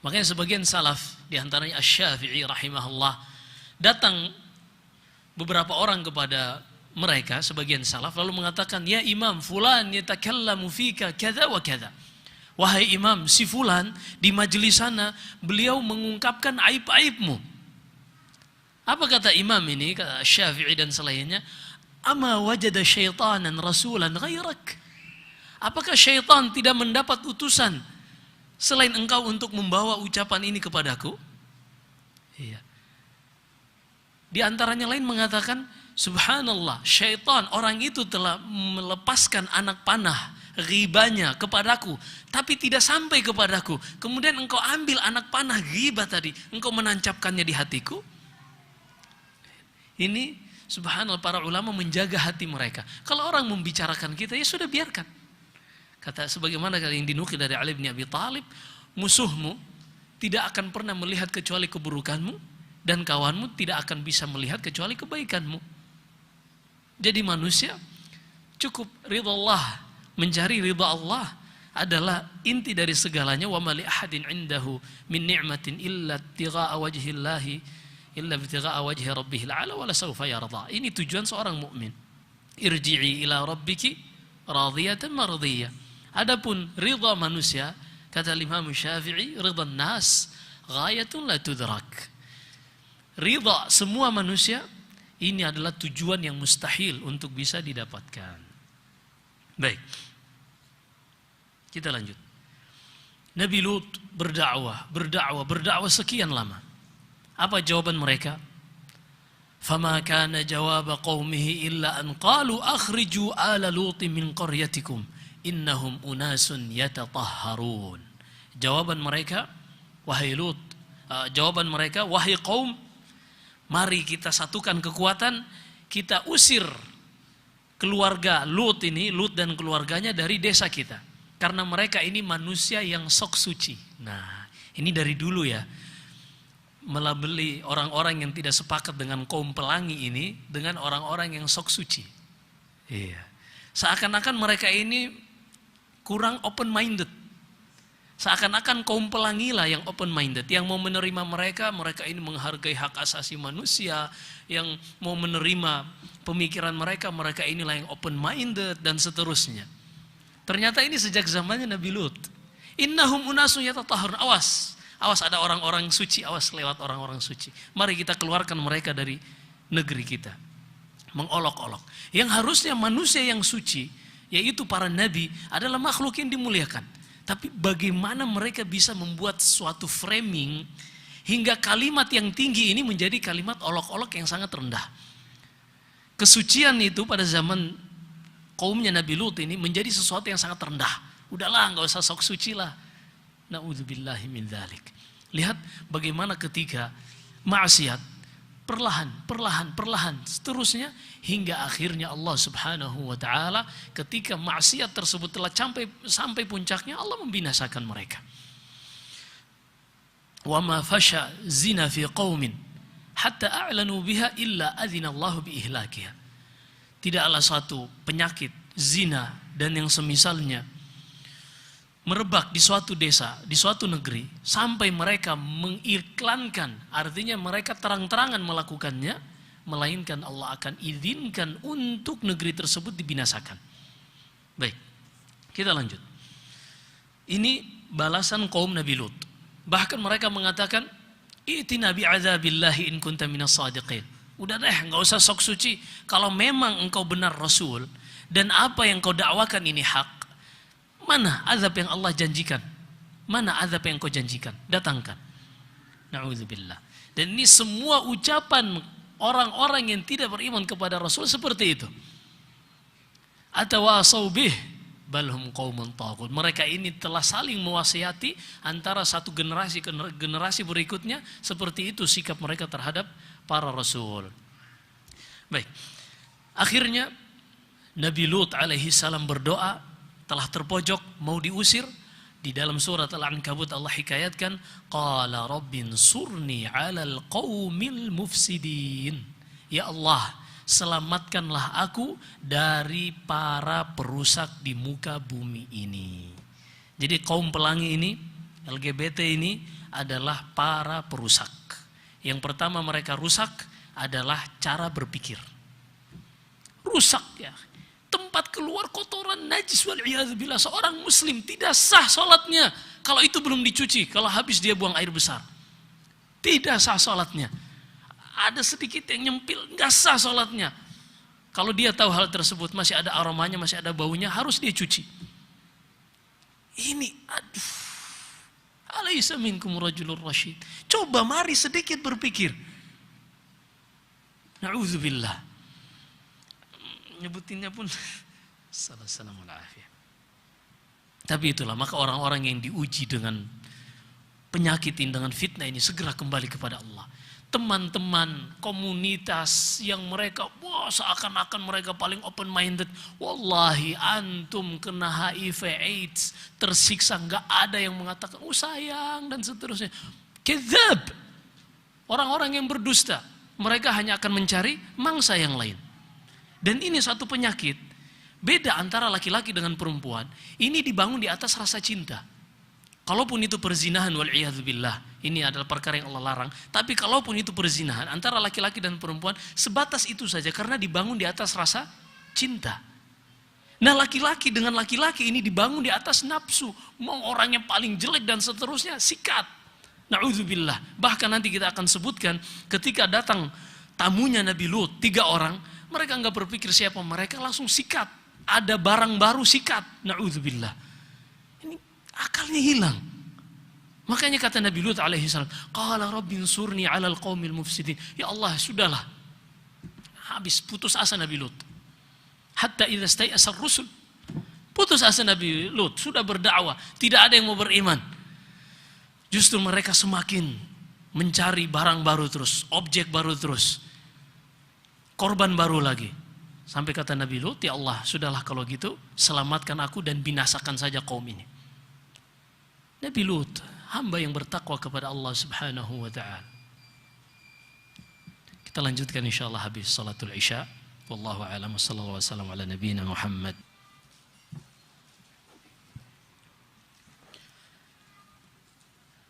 Makanya sebagian salaf, diantaranya Asy-Syafi'i rahimahullah, datang beberapa orang kepada mereka, sebagian salaf, lalu mengatakan, ya imam, fulan yatakallamu fika kada wa kada. Wahai imam, si fulan di majelis sana, beliau mengungkapkan aib-aibmu. Apa kata imam ini, kata Syafi'i dan selainnya, ama wajada syaitanan rasulan ghairak. Apakah syaitan tidak mendapat utusan selain engkau untuk membawa ucapan ini kepadaku? Iya. Di antaranya lain mengatakan, subhanallah, syaitan orang itu telah melepaskan anak panah ghibanya kepadaku, tapi tidak sampai kepadaku. Kemudian engkau ambil anak panah ghibah tadi, engkau menancapkannya di hatiku. Ini subhanallah, para ulama menjaga hati mereka. Kalau orang membicarakan kita, ya sudah biarkan. Kata sebagaimana yang dinukil dari Ali bin Abi Thalib, musuhmu tidak akan pernah melihat kecuali keburukanmu, dan kawanmu tidak akan bisa melihat kecuali kebaikanmu. Jadi manusia cukup ridha Allah, mencari ridha Allah adalah inti dari segalanya. Wa ma li ahadin indahu min ni'matin illa ibtigha'a wajhillahi illa ibtigha'a wajhi rabbihil a'la wa la sawfa yarda. Ini tujuan seorang mukmin. Irji'i ila rabbiki radiyatan mardiyah. Adapun ridha manusia, kata Imam Syafi'i, ridha nas ghayatun la tudrak. Ridha semua manusia ini adalah tujuan yang mustahil untuk bisa didapatkan. Baik. Kita lanjut. Nabi Lut berdakwah sekian lama. Apa jawaban mereka? Fama kana jawab qaumihi illa an qalu akhriju ala Lut min qaryatikum innahum unasun yatatahharun. Jawaban mereka, wahai Lut, jawaban mereka, wahai kaum, mari kita satukan kekuatan, kita usir keluarga Lut ini, Lut dan keluarganya dari desa kita. Karena mereka ini manusia yang sok suci. Nah, ini dari dulu ya. Melabeli orang-orang yang tidak sepakat dengan kaum pelangi ini dengan orang-orang yang sok suci. Iya. Seakan-akan mereka ini kurang open minded. Seakan-akan kaum pelangi lah yang open minded, yang mau menerima mereka ini menghargai hak asasi manusia, yang mau menerima pemikiran mereka inilah yang open minded dan seterusnya. Ternyata ini sejak zamannya Nabi Lut. Innahum unasun yatatahharun. Awas ada orang-orang suci, awas lewat orang-orang suci. Mari kita keluarkan mereka dari negeri kita. Mengolok-olok. Yang harusnya manusia yang suci, yaitu para nabi, adalah makhluk yang dimuliakan. Tapi bagaimana mereka bisa membuat suatu framing hingga kalimat yang tinggi ini menjadi kalimat olok-olok yang sangat rendah. Kesucian itu pada zaman kaumnya Nabi Lut ini menjadi sesuatu yang sangat rendah. Udahlah, nggak usah sok suci lah. Na'udzubillahi min dzalik. Lihat bagaimana ketika maksiat perlahan seterusnya hingga akhirnya Allah Subhanahu wa taala ketika maksiat tersebut telah sampai puncaknya, Allah membinasakan mereka. Wa ma fasha zina fi qaumin hatta a'lanu biha illa adzina Allah bi ihlakiha. Tidaklah suatu penyakit zina dan yang semisalnya merebak di suatu desa, di suatu negeri, sampai mereka mengiklankan, artinya mereka terang-terangan melakukannya, melainkan Allah akan izinkan untuk negeri tersebut dibinasakan. Baik, kita lanjut. Ini balasan kaum Nabi Lut. Bahkan mereka mengatakan, "I'tina bi'adzabillahi in kunta minas shadiqin." Udah deh, nggak usah sok suci. Kalau memang engkau benar Rasul dan apa yang kau dakwakan ini hak, mana azab yang Allah janjikan? Mana azab yang kau janjikan? Datangkan. Na'udzubillah. Dan ini semua ucapan orang-orang yang tidak beriman kepada Rasul seperti itu. Atawasau bih, balhum qaumun taghut. Mereka ini telah saling mewasiati antara satu generasi ke generasi berikutnya, seperti itu sikap mereka terhadap para rasul. Baik. Akhirnya Nabi Lut alaihi salam berdoa, telah terpojok mau diusir. Di dalam surat Al-Ankabut Allah hikayatkan, qala rabbin surni 'alal qaumil mufsidin. Ya Allah, selamatkanlah aku dari para perusak di muka bumi ini. Jadi kaum pelangi ini, LGBT ini adalah para perusak. Yang pertama mereka rusak adalah cara berpikir. Rusak ya. Tempat keluar kotoran najis wal'iyadzubillah. Seorang muslim tidak sah sholatnya kalau itu belum dicuci, kalau habis dia buang air besar. Tidak sah sholatnya. Ada sedikit yang nyempil, nggak sah sholatnya. Kalau dia tahu hal tersebut masih ada aromanya, masih ada baunya, harus dia cuci. Ini aduh. Alaysa minkum rajulur rasyid. Coba mari sedikit berpikir. Na'udzubillah. Nyebutinnya pun salam alaihi. Tapi itulah, maka orang-orang yang diuji dengan penyakit ini, dengan fitnah ini, segera kembali kepada Allah. Teman-teman komunitas yang mereka seakan-akan mereka paling open minded, wallahi antum kena HIV AIDS tersiksa, nggak ada yang mengatakan sayang dan seterusnya. Kedzab. Orang-orang yang berdusta, mereka hanya akan mencari mangsa yang lain. Dan ini satu penyakit, beda antara laki-laki dengan perempuan. Ini dibangun di atas rasa cinta. Kalaupun itu perzinahan wal'iyadzubillah, ini adalah perkara yang Allah larang. Tapi kalaupun itu perzinahan antara laki-laki dan perempuan, sebatas itu saja karena dibangun di atas rasa cinta. Nah laki-laki dengan laki-laki ini dibangun di atas nafsu. Mau orang yang paling jelek dan seterusnya, sikat. Na'udzubillah. Bahkan nanti kita akan sebutkan ketika datang tamunya Nabi Lut, 3 orang, mereka enggak berpikir siapa mereka, langsung sikat. Ada barang baru sikat. Na'udzubillah. Ini akalnya hilang. Makanya kata Nabi Lut alaihi salam, qala rabbin surni 'alal qaumil mufsidin. Ya Allah, sudahlah. Habis putus asa Nabi Lut. Hatta idza stai'asa ar-rusul. Putus asa Nabi Lut, sudah berdakwah, tidak ada yang mau beriman. Justru mereka semakin mencari barang baru terus, objek baru terus. Korban baru lagi. Sampai kata Nabi Lut, ya Allah, sudahlah kalau gitu, selamatkan aku dan binasakan saja kaum ini. Nabi Lut, hamba yang bertakwa kepada Allah Subhanahu wa ta'ala. Kita lanjutkan insyaallah habis salatul isya. Wallahu a'lam, sallallahu alaihi wasallam ala nabiyina Muhammad.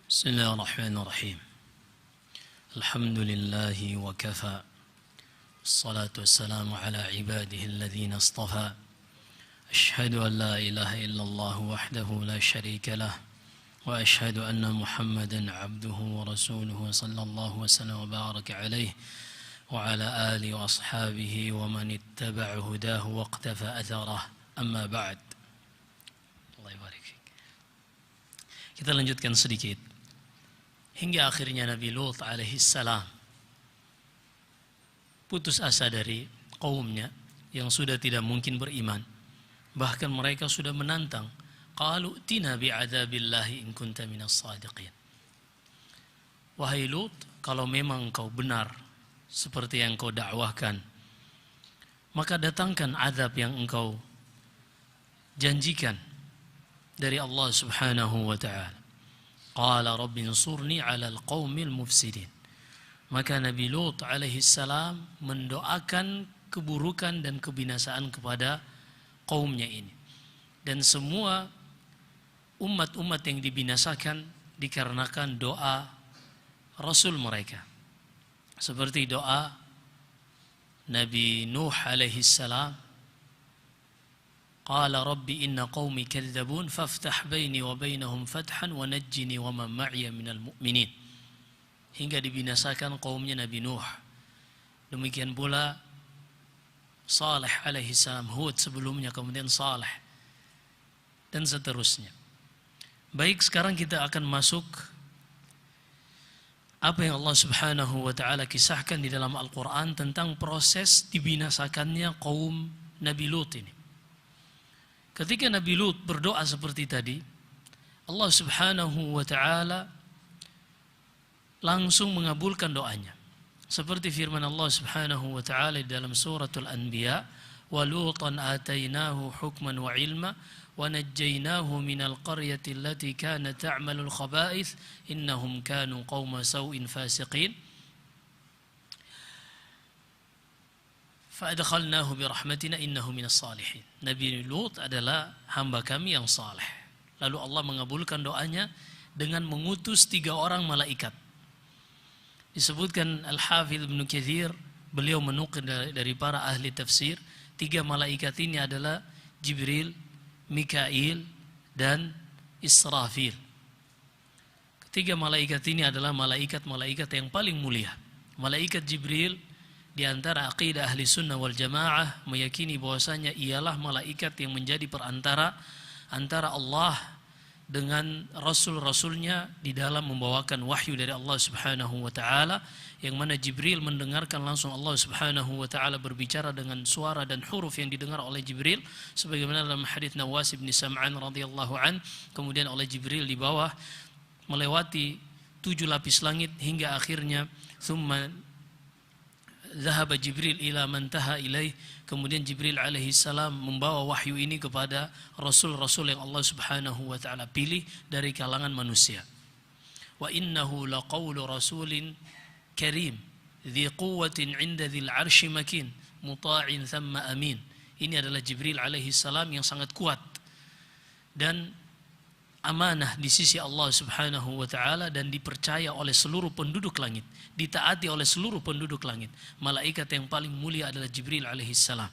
Bismillahirrahmanirrahim. Alhamdulillahi wa kafa. الصلاة والسلام على عباده الذين اصطفى أشهد أن لا إله إلا الله وحده لا شريك له وأشهد أن محمدا عبده ورسوله صلى الله وسلم وبارك عليه وعلى آله وأصحابه ومن اتبع هداه واقتفى أثره أما بعد. Allah barik fik. Kita lanjutkan sedikit hingga akhirnya Nabi Lut alaihi salam putus asa dari kaumnya yang sudah tidak mungkin beriman. Bahkan mereka sudah menantang. Qalu tina bi'adzabillahi in kunta minas shadiqin. Wahai Lut, kalau memang kau benar seperti yang kau dakwahkan, maka datangkan azab yang engkau janjikan dari Allah Subhanahu wa ta'ala. Qala rabbi ansurni 'alal qaumil mufsidin. Maka Nabi Lut alaihi salam mendoakan keburukan dan kebinasaan kepada kaumnya ini. Dan semua umat-umat yang dibinasakan dikarenakan doa Rasul mereka. Seperti doa Nabi Nuh alaihi salam, qala rabbi inna qaumi kadzabun faftah baini wa bainahum fathan wa najjini wa man ma'iya minal mu'minin. Hingga dibinasakan kaumnya Nabi Nuh. Demikian pula Saleh alaihi salam, Hud sebelumnya, kemudian Saleh, dan seterusnya. Baik, sekarang kita akan masuk apa yang Allah Subhanahu wa ta'ala kisahkan di dalam Al-Quran tentang proses dibinasakannya kaum Nabi Lut ini. Ketika Nabi Lut berdoa seperti tadi, Allah Subhanahu wa taala langsung mengabulkan doanya. Seperti firman Allah Subhanahu wa taala di dalam suratul Anbiya, "Wa Lutan atainahu hukman wa ilma wa najjaynahu minal qaryati allati kanat ta'malul khaba'ith innahum kanu qauma sau'in fasiqin fa adkhalnahu bi rahmatina innahu minas salihin." Nabi Lut adalah hamba kami yang saleh. Lalu Allah mengabulkan doanya dengan mengutus 3 orang malaikat. Disebutkan Al-Hafidz Ibnu Katsir, beliau menukil dari para ahli tafsir, 3 malaikat ini adalah Jibril, Mikail, dan Israfil. Ketiga malaikat ini adalah malaikat-malaikat yang paling mulia. Malaikat Jibril di antara aqidah ahli sunnah wal jamaah meyakini bahwasanya ialah malaikat yang menjadi perantara antara Allah dengan rasul-rasulnya di dalam membawakan wahyu dari Allah Subhanahu wa taala, yang mana Jibril mendengarkan langsung Allah Subhanahu wa taala berbicara dengan suara dan huruf yang didengar oleh Jibril, sebagaimana dalam hadits Nawas bin Sam'an radhiyallahu an, kemudian oleh Jibril di bawah melewati 7 lapis langit hingga akhirnya thumma zahaba Jibril ila man taha ilaih. Kemudian Jibril alaihi salam membawa wahyu ini kepada rasul-rasul yang Allah Subhanahu wa taala pilih dari kalangan manusia. Wa innahu laqaulu rasulin karim dzi quwwatin 'inda dzil 'arsy makin muta'in thamma amin. Ini adalah Jibril alaihi salam yang sangat kuat dan amanah di sisi Allah Subhanahu wa taala dan dipercaya oleh seluruh penduduk langit, ditaati oleh seluruh penduduk langit. Malaikat yang paling mulia adalah Jibril alaihi salam,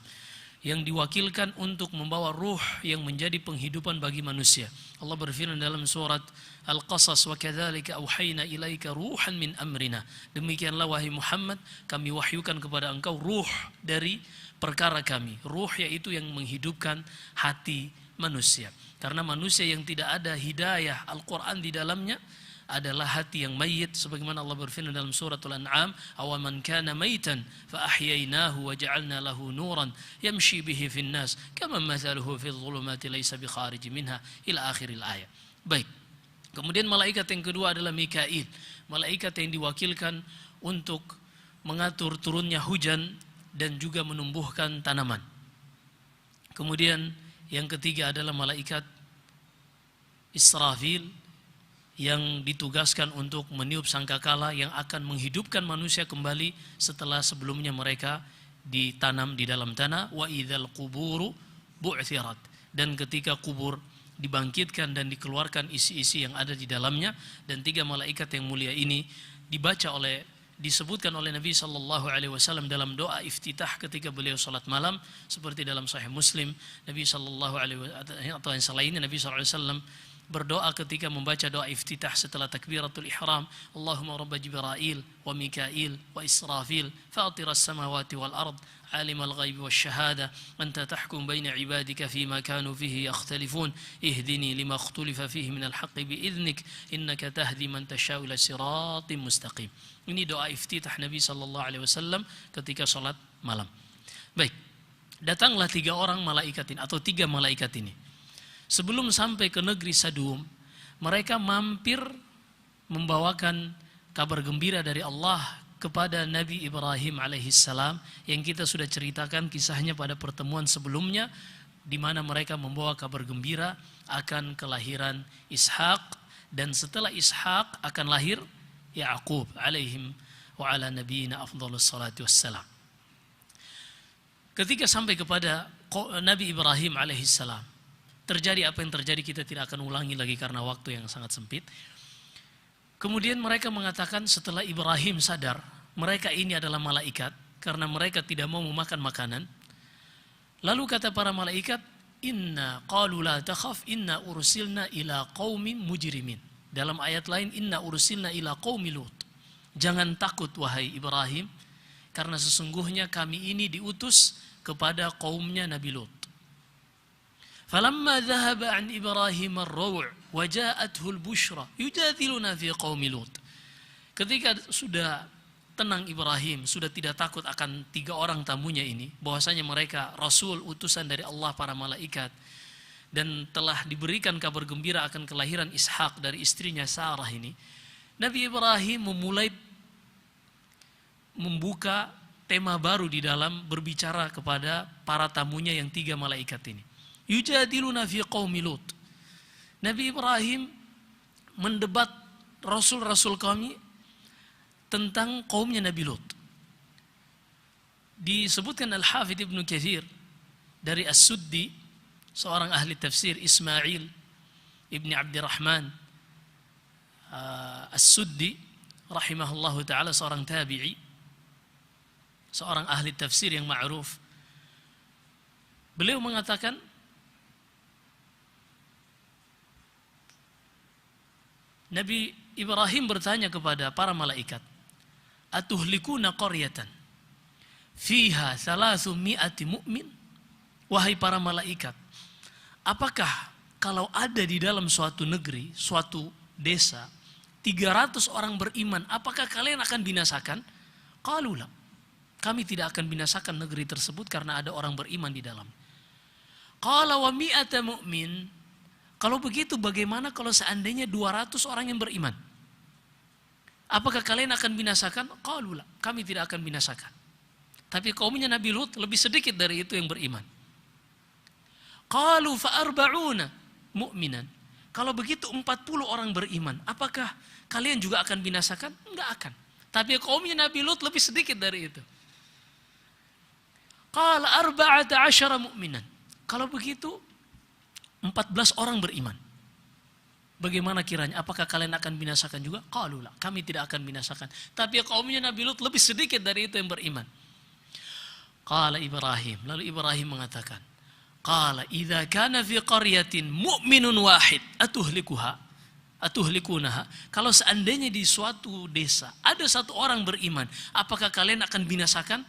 yang diwakilkan untuk membawa ruh yang menjadi penghidupan bagi manusia. Allah berfirman dalam surat Al-Qasas, "Wa kadzalika auhayna ilaika ruhan min amrina." Demikianlah wahai Muhammad, kami wahyukan kepada engkau ruh dari perkara kami. Ruh yaitu yang menghidupkan hati manusia. Karena manusia yang tidak ada hidayah Al-Quran di dalamnya adalah hati yang mayit, sebagaimana Allah berfirman dalam suratul An'am, "Awaman kana maitan fa ahyaynahu wa ja'alna lahu nuran yamshi bihi fin nas kama mathaluhu fi dhulumati laysa bi kharij minha" ila akhiril ayat. Baik. Kemudian malaikat yang kedua adalah Mikail, malaikat yang diwakilkan untuk mengatur turunnya hujan dan juga menumbuhkan tanaman. Kemudian yang ketiga adalah malaikat Israfil yang ditugaskan untuk meniup sangkakala yang akan menghidupkan manusia kembali setelah sebelumnya mereka ditanam di dalam tanah. Wa idzal quburu bu'thirat, dan ketika kubur dibangkitkan dan dikeluarkan isi-isi yang ada di dalamnya. Dan 3 malaikat yang mulia ini disebutkan oleh Nabi sallallahu alaihi wasallam dalam doa iftitah ketika beliau salat malam, seperti dalam Sahih Muslim. Nabi sallallahu alaihi wasallam atau yang selainnya, Nabi sallallahu alaihi wasallam berdoa ketika membaca doa iftitah setelah takbiratul ihram, Allahumma rabb Jibril wa Mikail wa Israfil fatiras samawati wal ard alimal ghaibi wasyahada anta tahkum baina ibadika fima kanu fihi yakhtalifun ihdini lima ikhtalafa fihi minal haqqi biiznik innaka tahdi man tasha'u ila siratim mustaqim. Ini doa iftitah Nabi sallallahu alaihi wasallam ketika salat malam. Baik. Datanglah 3 orang malaikat ini atau 3 malaikat ini. Sebelum sampai ke negeri Sadum, mereka mampir membawakan kabar gembira dari Allah kepada Nabi Ibrahim alaihissalam, yang kita sudah ceritakan kisahnya pada pertemuan sebelumnya, di mana mereka membawa kabar gembira akan kelahiran Ishak, dan setelah Ishak akan lahir Ya'qub alaihim wa ala nabiyina afdhalus salatu wassalam. Ketika sampai kepada Nabi Ibrahim alaihissalam, terjadi apa yang terjadi kita tidak akan ulangi lagi karena waktu yang sangat sempit. Kemudian mereka mengatakan setelah Ibrahim sadar mereka ini adalah malaikat karena mereka tidak mau memakan makanan. Lalu kata para malaikat, "Inna qalu la takhaf inna ursilna ila qaumin mujrimin." Dalam ayat lain, "Inna ursilna ila qaumi Lut." Jangan takut wahai Ibrahim, karena sesungguhnya kami ini diutus kepada kaumnya Nabi Lut. Falamma dhahaba an Ibrahim ar-raw' wa ja'athu al-bushra yujadiluna fi qaumi Lut. Ketika sudah tenang Ibrahim, sudah tidak takut akan 3 orang tamunya ini, bahwasanya mereka rasul utusan dari Allah, para malaikat, dan telah diberikan kabar gembira akan kelahiran Ishak dari istrinya Sarah ini, Nabi Ibrahim membuka tema baru di dalam berbicara kepada para tamunya yang 3 malaikat ini. Yujadiluna fi qaumi Lut. Nabi Ibrahim mendebat rasul-rasul kami tentang kaumnya Nabi Lut. Disebutkan Al-Hafidh Ibnu Katsir dari As-Suddi, seorang ahli tafsir, Ismail Ibni Abdirrahman As-Suddi rahimahullahu ta'ala, seorang tabi'i, seorang ahli tafsir yang ma'ruf. Beliau mengatakan, Nabi Ibrahim bertanya kepada para malaikat, atuhlikuna qaryatan fiha 300 mu'min. Wahai para malaikat, apakah kalau ada di dalam suatu negeri, suatu desa, 300 orang beriman, apakah kalian akan binasakan? Qalu la, kami tidak akan binasakan negeri tersebut karena ada orang beriman di dalam. Qala wa 100 mu'min, kalau begitu bagaimana kalau seandainya 200 orang yang beriman? Apakah kalian akan binasakan? Qalu la, kami tidak akan binasakan. Tapi kaumnya Nabi Lut lebih sedikit dari itu yang beriman. Qalu fa 40 mu'minan. Kalau begitu 40 orang beriman, apakah kalian juga akan binasakan? Enggak akan. Tapi kaumnya Nabi Lut lebih sedikit dari itu. Qala 14 mu'minan. Kalau begitu 14 orang beriman. Bagaimana kiranya? Apakah kalian akan binasakan juga? Qalu la, kami tidak akan binasakan. Tapi kaumnya Nabi Lut lebih sedikit dari itu yang beriman. Qala Ibrahim, lalu Ibrahim mengatakan, qala idza kana fi qaryatin mu'minun wahid atuhlikunaha. Kalau seandainya di suatu desa ada 1 orang beriman, apakah kalian akan binasakan?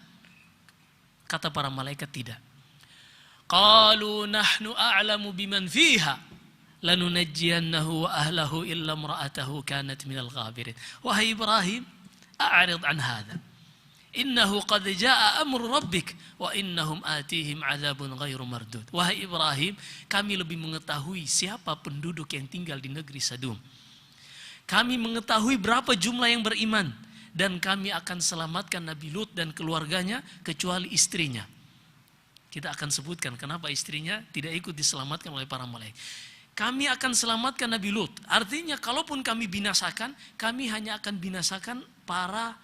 Kata para malaikat, tidak. Qalu nahnu a'lamu biman fiha lanunajjiyannahu wa ahlahu illa imra'atahu kanat minal ghabirin. Wahai Ibrahim, a'rid an hadha. Innahu qad jaa amru rabbik wa innahum atihim adzabun ghairu mardud. Wahai Ibrahim, kami lebih mengetahui siapa penduduk yang tinggal di negeri Sadum. Kami mengetahui berapa jumlah yang beriman, dan kami akan selamatkan Nabi Lut dan keluarganya kecuali istrinya. Kita akan sebutkan kenapa istrinya tidak ikut diselamatkan oleh para malaikat. Kami akan selamatkan Nabi Lut. Artinya kalaupun kami binasakan, kami hanya akan binasakan para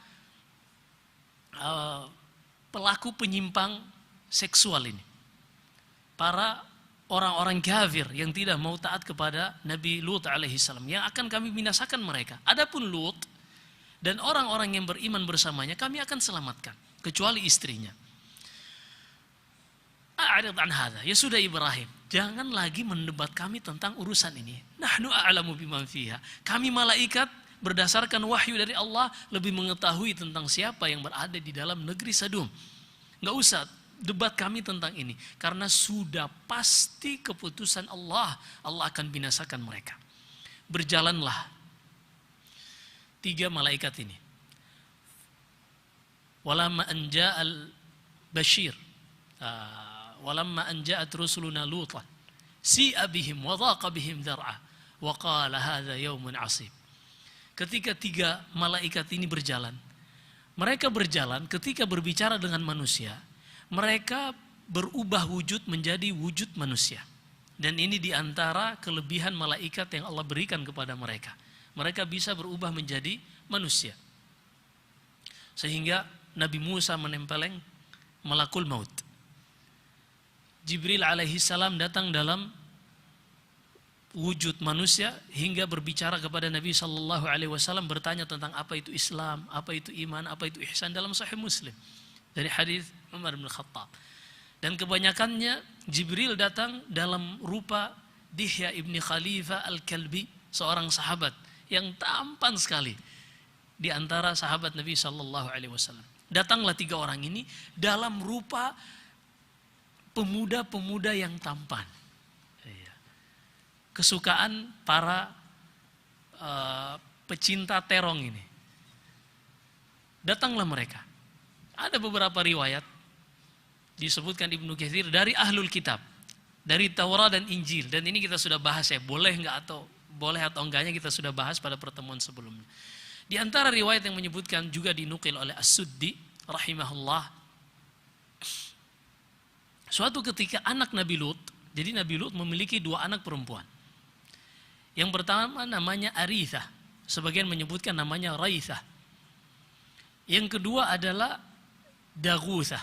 pelaku penyimpang seksual ini, para orang-orang kafir yang tidak mau taat kepada Nabi Lut alaihissalam, yang akan kami binasakan mereka. Adapun Lut dan orang-orang yang beriman bersamanya kami akan selamatkan kecuali istrinya. A'rid an hadha. Ya sudah Ibrahim, jangan lagi mendebat kami tentang urusan ini. Nahnu a'lamu biman fiha. Kami malaikat berdasarkan wahyu dari Allah lebih mengetahui tentang siapa yang berada di dalam negeri Sadum. Enggak usah debat kami tentang ini, karena sudah pasti keputusan Allah, Allah akan binasakan mereka. Berjalanlah 3 malaikat ini. Walamma anja'al bashir walamma anja'at rusuluna lutan si'a bihim wa dhaqa bihim dhar'a wa qala hadha yawmun 'asib. Ketika 3 malaikat ini berjalan, mereka berjalan ketika berbicara dengan manusia, mereka berubah wujud menjadi wujud manusia. Dan ini diantara kelebihan malaikat yang Allah berikan kepada mereka. Mereka bisa berubah menjadi manusia. Sehingga Nabi Musa menempeleng malakul maut. Jibril alaihi salam datang dalam wujud manusia hingga berbicara kepada Nabi sallallahu alaihi wasallam, bertanya tentang apa itu Islam, apa itu iman, apa itu ihsan, dalam Sahih Muslim dari hadis Umar bin Khattab. Dan kebanyakannya Jibril datang dalam rupa Dihya ibni Khalifah al-Kalbi, seorang sahabat yang tampan sekali di antara sahabat Nabi sallallahu alaihi wasallam. Datanglah 3 orang ini dalam rupa pemuda-pemuda yang tampan. Kesukaan para pecinta terong ini. Datanglah mereka. Ada beberapa riwayat disebutkan Ibnu Katsir dari ahlul kitab, dari Taurat dan Injil, dan ini kita sudah bahas ya, boleh atau enggaknya kita sudah bahas pada pertemuan sebelumnya. Di antara riwayat yang menyebutkan juga dinukil oleh As-Suddi rahimahullah, suatu ketika anak Nabi Lut, jadi Nabi Lut memiliki 2 anak perempuan. Yang pertama namanya Arithah, sebagian menyebutkan namanya Raithah. Yang kedua adalah Daguthah.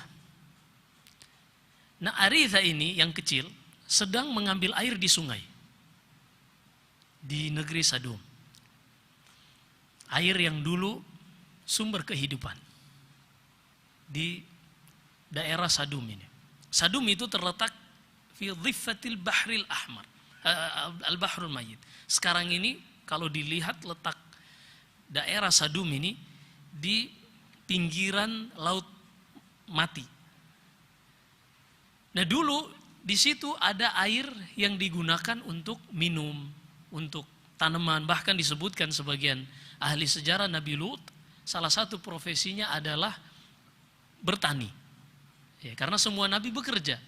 Nah, Arithah ini yang kecil sedang mengambil air di sungai di negeri Sadum. Air yang dulu sumber kehidupan di daerah Sadum ini. Sadum itu terletak fi dhiffatil bahril ahmar, al-bahrul mayyit. Sekarang ini kalau dilihat letak daerah Sadum ini di pinggiran laut mati. Nah, dulu di situ ada air yang digunakan untuk minum, untuk tanaman, bahkan disebutkan sebagian ahli sejarah Nabi Lut salah satu profesinya adalah bertani. Ya, karena semua nabi bekerja.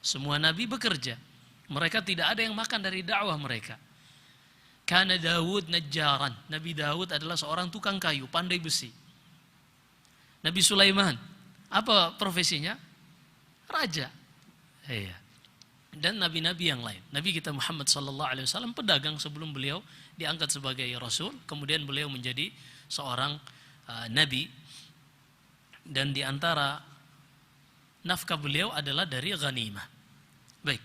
Semua nabi bekerja. Mereka tidak ada yang makan dari dakwah mereka. Kana Daud najjaran. Nabi Daud adalah seorang tukang kayu, pandai besi. Nabi Sulaiman, apa profesinya? Raja. Iya. Dan nabi-nabi yang lain. Nabi kita Muhammad SAW pedagang sebelum beliau diangkat sebagai rasul. Kemudian beliau menjadi seorang nabi. Dan diantara nafkah beliau adalah dari ghanimah. Baik.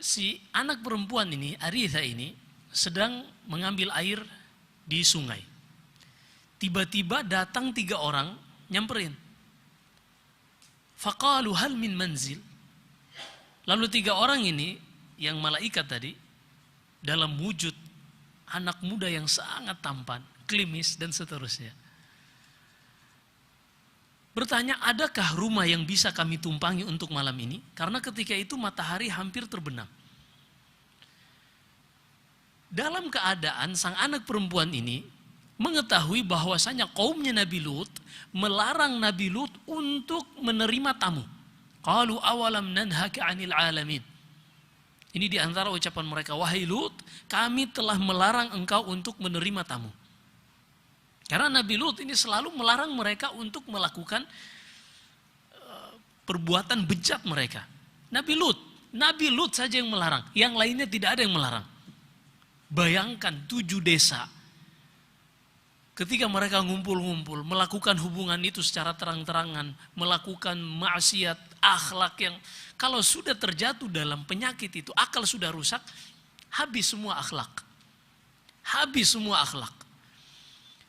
Si anak perempuan ini, Arithah ini, sedang mengambil air di sungai. Tiba-tiba datang 3 orang nyamperin. Faqalu hal min manzil. Lalu 3 orang ini yang malaikat tadi dalam wujud anak muda yang sangat tampan, klimis dan seterusnya. Bertanya, adakah rumah yang bisa kami tumpangi untuk malam ini? Karena ketika itu matahari hampir terbenam. Dalam keadaan sang anak perempuan ini mengetahui bahwasanya kaumnya Nabi Lut melarang Nabi Lut untuk menerima tamu. Qalu awalam nanhaka 'anil 'alamin. Ini di antara ucapan mereka, wahai Lut, kami telah melarang engkau untuk menerima tamu. Karena Nabi Lut ini selalu melarang mereka untuk melakukan perbuatan bejat mereka. Nabi Lut saja yang melarang, yang lainnya tidak ada yang melarang. Bayangkan 7 desa ketika mereka ngumpul-ngumpul melakukan hubungan itu secara terang-terangan, melakukan maksiat, akhlak yang kalau sudah terjatuh dalam penyakit itu, akal sudah rusak, habis semua akhlak. Habis semua akhlak.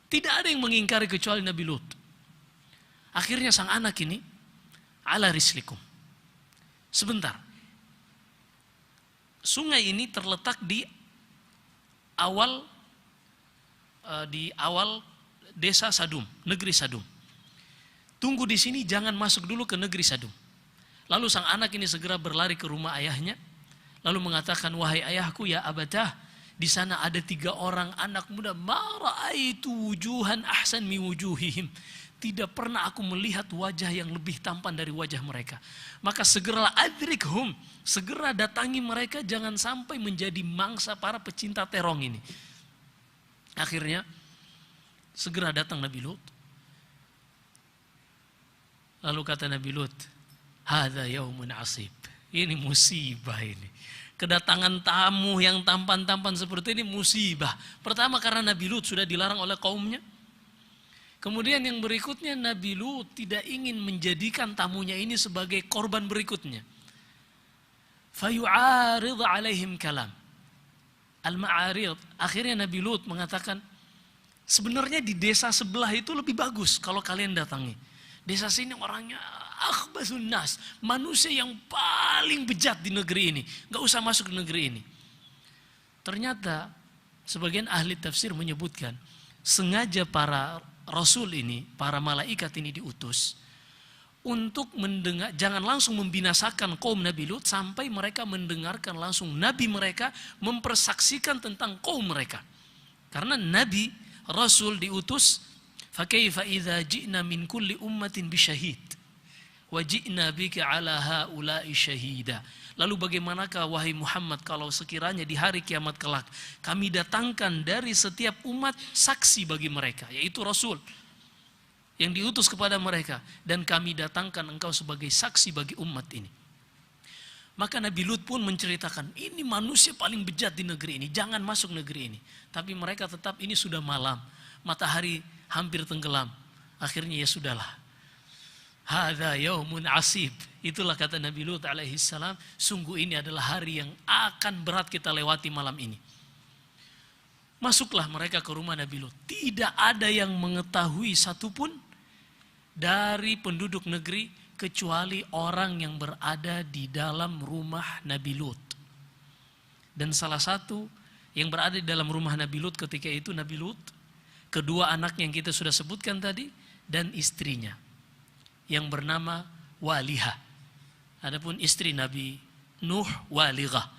Tidak ada yang mengingkari kecuali Nabi Lut. Akhirnya sang anak ini, ala rislikum. Sebentar. Sungai ini terletak di awal desa Sadum, negeri Sadum. Tunggu di sini, jangan masuk dulu ke negeri Sadum. Lalu sang anak ini segera berlari ke rumah ayahnya, lalu mengatakan, wahai ayahku ya abatah, di sana ada 3 orang anak muda, ma ra'aitu wujuhan ahsan mi wujuhihim. Tidak pernah aku melihat wajah yang lebih tampan dari wajah mereka. Maka segeralah adrikhum, segera datangi mereka, jangan sampai menjadi mangsa para pecinta terong ini. Akhirnya segera datang Nabi Lut. Lalu kata Nabi Lut, hadza yaumun asib. Ini musibah ini. Kedatangan tamu yang tampan-tampan seperti ini musibah. Pertama karena Nabi Lut sudah dilarang oleh kaumnya. Kemudian yang berikutnya, Nabi Lut tidak ingin menjadikan tamunya ini sebagai korban berikutnya. Fayu'arid alaihim kalam. Al-Ma'arid. Akhirnya Nabi Lut mengatakan, sebenarnya di desa sebelah itu lebih bagus kalau kalian datangi. Desa sini orangnya akhbasun nas, manusia yang paling bejat di negeri ini. Gak usah masuk ke negeri ini. Ternyata sebagian ahli tafsir menyebutkan, sengaja para rasul ini, para malaikat ini diutus untuk mendengar, jangan langsung membinasakan kaum Nabi Lut sampai mereka mendengarkan langsung Nabi mereka mempersaksikan tentang kaum mereka. Karena Nabi, Rasul diutus, fakaifa idza ji'na min kulli ummatin bisyahid ji'na bika 'ala haula'i syahida. Lalu bagaimanakah wahai Muhammad kalau sekiranya di hari kiamat kelak kami datangkan dari setiap umat saksi bagi mereka, yaitu Rasul yang diutus kepada mereka, dan kami datangkan engkau sebagai saksi bagi umat ini. Maka Nabi Lut pun menceritakan, ini manusia paling bejat di negeri ini, jangan masuk negeri ini. Tapi mereka tetap, ini sudah malam, matahari hampir tenggelam. Akhirnya ya sudahlah. Hadza yaumun asib. Itulah kata Nabi Lut alaihi salam, sungguh ini adalah hari yang akan berat kita lewati malam ini. Masuklah mereka ke rumah Nabi Lut. Tidak ada yang mengetahui satupun dari penduduk negeri kecuali orang yang berada di dalam rumah Nabi Lut. Dan salah satu yang berada di dalam rumah Nabi Lut ketika itu Nabi Lut, kedua anaknya yang kita sudah sebutkan tadi, dan istrinya yang bernama Walihah. Adapun istri Nabi Nuh Walighah.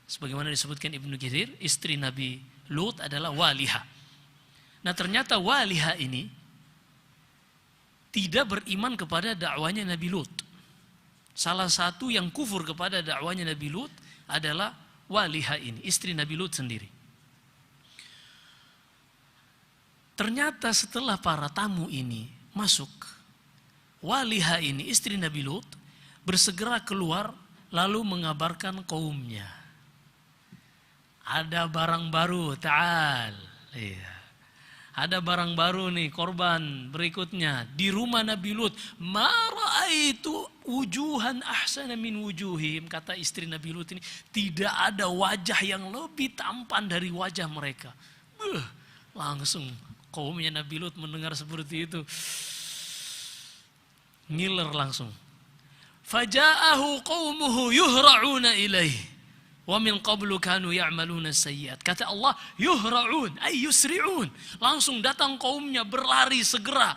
Sebagaimana disebutkan Ibnu Katsir, istri Nabi Lut adalah Walihah. Nah ternyata Walihah ini tidak beriman kepada dakwanya Nabi Lut. Salah satu yang kufur kepada dakwanya Nabi Lut adalah Walihah ini, istri Nabi Lut sendiri. Ternyata setelah para tamu ini masuk, Walihah ini, istri Nabi Lut, bersegera keluar lalu mengabarkan kaumnya. Ada barang baru, ta'al. Iya. Ada barang baru nih, korban berikutnya di rumah Nabi Lut. Ma ra'aitu wujuhan ahsana min wujuhim. Kata istri Nabi Lut ini, tidak ada wajah yang lebih tampan dari wajah mereka. Langsung kaumnya Nabi Lut mendengar seperti itu, ngiler langsung. Faja'ahu qaumuhu yuhra'una ilaihi. Wa min qablu kanu ya'maluna sayyi'at. Kata Allah, yuhra'un ay yusri'un. Langsung datang kaumnya berlari segera.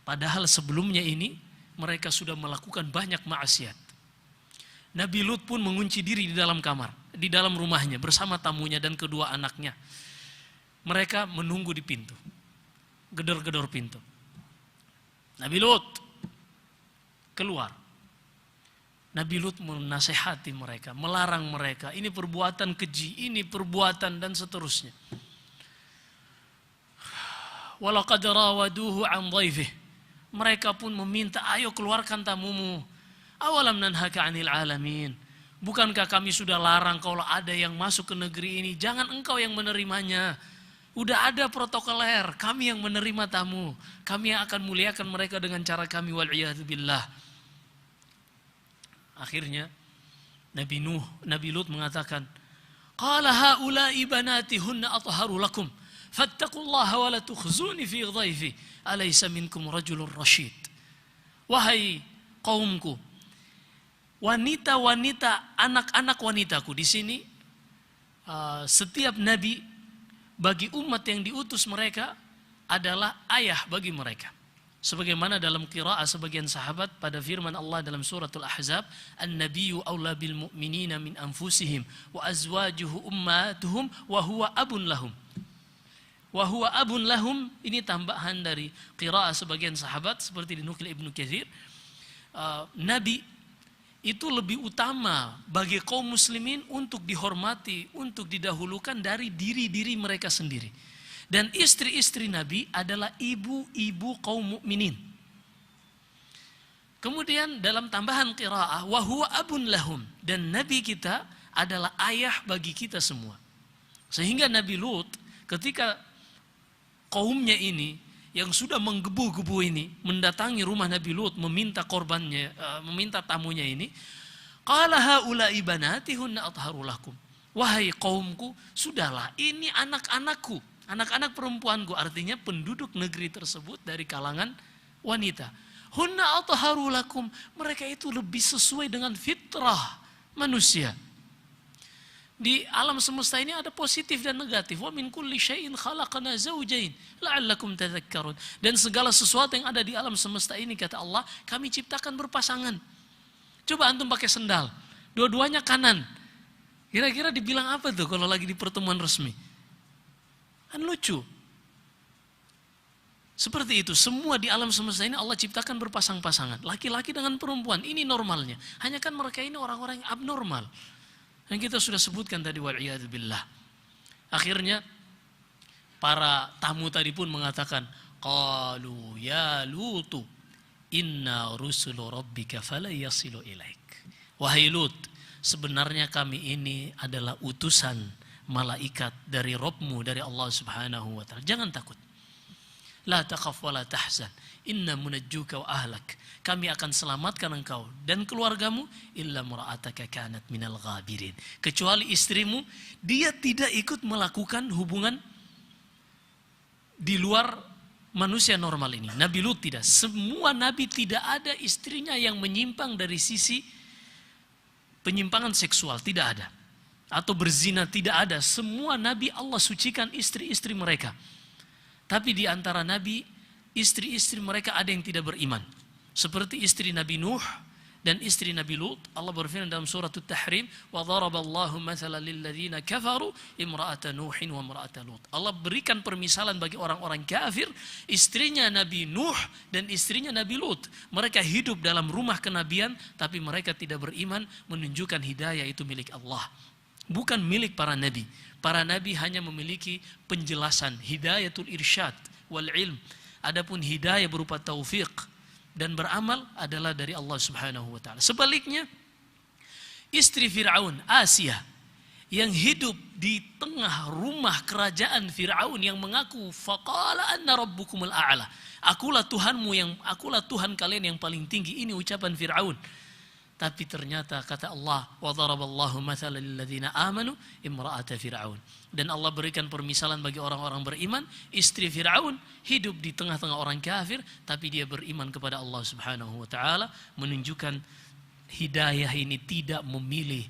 Padahal sebelumnya ini mereka sudah melakukan banyak maksiat. Nabi Lut pun mengunci diri di dalam kamar, di dalam rumahnya bersama tamunya dan kedua anaknya. Mereka menunggu di pintu. Gedor-gedor pintu. Nabi Lut keluar. Nabi Lut menasehati mereka, melarang mereka, ini perbuatan keji, ini perbuatan dan seterusnya. Walaqad rawaduhu an dhaifih. Mereka pun meminta, ayo keluarkan tamumu. Awalam nanhaka 'anil alamin. Bukankah kami sudah larang kalau ada yang masuk ke negeri ini, jangan engkau yang menerimanya. Udah ada protokoler, kami yang menerima tamu. Kami yang akan muliakan mereka dengan cara kami, wal'iyadu billah. Akhirnya Nabi Lut mengatakan, qala haula'i banati hunna atharu lakum fattaqullaha wa la tukhzuni fi dhaifi alaysa minkum rajulun rasyid. Wahai kaumku, wanita-wanita, anak-anak wanitaku. Di sini setiap nabi bagi umat yang diutus mereka adalah ayah bagi mereka. Sebagaimana dalam qiraah sebagian sahabat pada firman Allah dalam suratul Ahzab, an-nabiyyu aula bil mu'minina min anfusihim wa azwajuhu ummatuhum wa huwa abun lahum. Wa huwa abun lahum, ini tambahan dari qiraah sebagian sahabat seperti dinukil Ibnu Katsir. Nabi itu lebih utama bagi kaum muslimin untuk dihormati, untuk didahulukan dari diri-diri mereka sendiri. Dan istri-istri Nabi adalah ibu-ibu kaum mukminin. Kemudian dalam tambahan qiraah, wa huwa abun lahum, dan Nabi kita adalah ayah bagi kita semua. Sehingga Nabi Lut ketika kaumnya ini yang sudah menggebu-gebu ini mendatangi rumah Nabi Lut meminta korbannya, meminta tamunya ini, qala haula'i banati hunna atharu lakum. Wahai kaumku, sudahlah, ini anak-anakku, anak-anak perempuanku, artinya penduduk negeri tersebut dari kalangan wanita. Hunna atharu lakum, mereka itu lebih sesuai dengan fitrah manusia. Di alam semesta ini ada positif dan negatif. Wa min kulli syai'in khalaqna zawjayn la'allakum tadhakkarun. Dan segala sesuatu yang ada di alam semesta ini, kata Allah, kami ciptakan berpasangan. Coba antum pakai sendal, dua-duanya kanan. Kira-kira dibilang apa tuh kalau lagi di pertemuan resmi? Kan lucu. Seperti itu, semua di alam semesta ini Allah ciptakan berpasang-pasangan. Laki-laki dengan perempuan, ini normalnya. Hanya kan mereka ini orang-orang yang abnormal. Yang kita sudah sebutkan tadi, wal'iyadzubillah. Akhirnya, para tamu tadi pun mengatakan, qalu ya Lutu, inna rusulu rabbika fala yasilu ilaik. Wahai Lut, sebenarnya kami ini adalah utusan malaikat dari Rabbmu, dari Allah Subhanahu wa ta'ala. Jangan takut. La takhaf wa la tahzan, inna munajjuka wa ahlak. Kami akan selamatkan engkau dan keluargamu, illa mura'ataka kanat minal ghabirin. Kecuali istrimu, dia tidak ikut melakukan hubungan di luar manusia normal ini. Nabi Lut tidak. Semua nabi tidak ada istrinya yang menyimpang dari sisi penyimpangan seksual, tidak ada. Atau berzina, tidak ada. Semua nabi Allah sucikan istri-istri mereka. Tapi di antara nabi, istri-istri mereka ada yang tidak beriman. Seperti istri Nabi Nuh dan istri Nabi Lut. Allah berfirman dalam surah At-Tahrim, wa daraballahu mathalan lilladzina kafaru imra'ata Nuhin wa imra'ata Lut. Allah berikan permisalan bagi orang-orang kafir, istrinya Nabi Nuh dan istrinya Nabi Lut. Mereka hidup dalam rumah kenabian, tapi mereka tidak beriman, menunjukkan hidayah itu milik Allah, bukan milik para nabi. Para nabi hanya memiliki penjelasan, hidayatul irsyad wal ilm. Adapun hidayah berupa taufik dan beramal adalah dari Allah Subhanahu wa ta'ala. Sebaliknya, istri Fir'aun, Asia, yang hidup di tengah rumah kerajaan Fir'aun yang mengaku faqala anna rabbukumul a'la. Akulah Tuhan kalian yang paling tinggi. Ini ucapan Fir'aun. Tapi ternyata kata Allah, wa daraballahu mathalan lilladzina amanu imra'ata Fir'aun. Dan Allah berikan permisalan bagi orang-orang beriman, istri Fir'aun hidup di tengah-tengah orang kafir, tapi dia beriman kepada Allah Subhanahu wa ta'ala, menunjukkan hidayah ini tidak memilih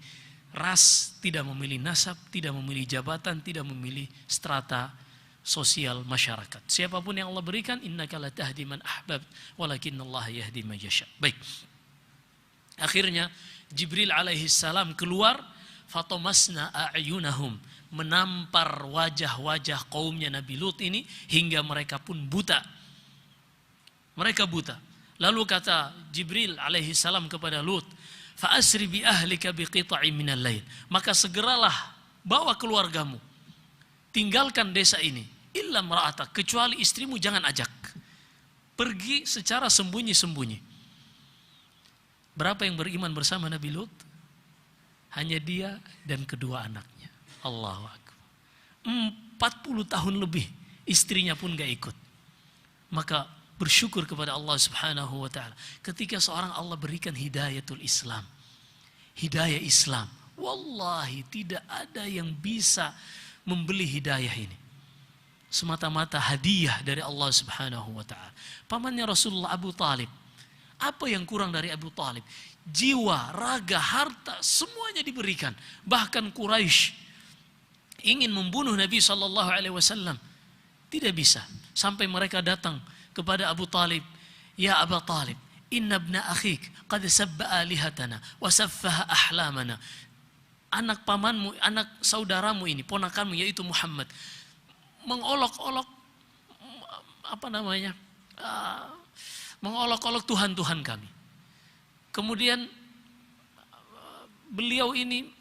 ras, tidak memilih nasab, tidak memilih jabatan, tidak memilih strata sosial masyarakat. Siapapun yang Allah berikan, innaka la tahdi man ahbabt walakinnallaha yahdi man yasha. Baik. Akhirnya Jibril alaihi salam keluar, fatomasna a'yunahum, menampar wajah-wajah kaumnya Nabi Lut ini hingga mereka pun buta. Mereka buta. Lalu kata Jibril alaihi salam kepada Lut, fa asri bi ahlika bi qita'in minal lail. Maka segeralah bawa keluargamu, tinggalkan desa ini, illa mar'atak, kecuali istrimu jangan ajak. Pergi secara sembunyi-sembunyi. Berapa yang beriman bersama Nabi Lut? Hanya dia dan kedua anaknya. Allahu Akbar. 40 tahun lebih istrinya pun gak ikut. Maka bersyukur kepada Allah Subhanahu wa ta'ala. Ketika seorang Allah berikan hidayatul Islam, hidayah Islam, wallahi tidak ada yang bisa membeli hidayah ini. Semata-mata hadiah dari Allah Subhanahu wa ta'ala. Pamannya Rasulullah Abu Talib, apa yang kurang dari Abu Talib? Jiwa, raga, harta, semuanya diberikan. Bahkan Quraisy ingin membunuh Nabi SAW, tidak bisa. Sampai mereka datang kepada Abu Talib, ya Abu Talib, inna ibna akhik qad sabba alihatana wa saffaha ahlamana. Anak pamanmu, anak saudaramu ini, ponakanmu yaitu Muhammad, mengolok-olok mengolok-olok Tuhan-Tuhan kami. Kemudian beliau ini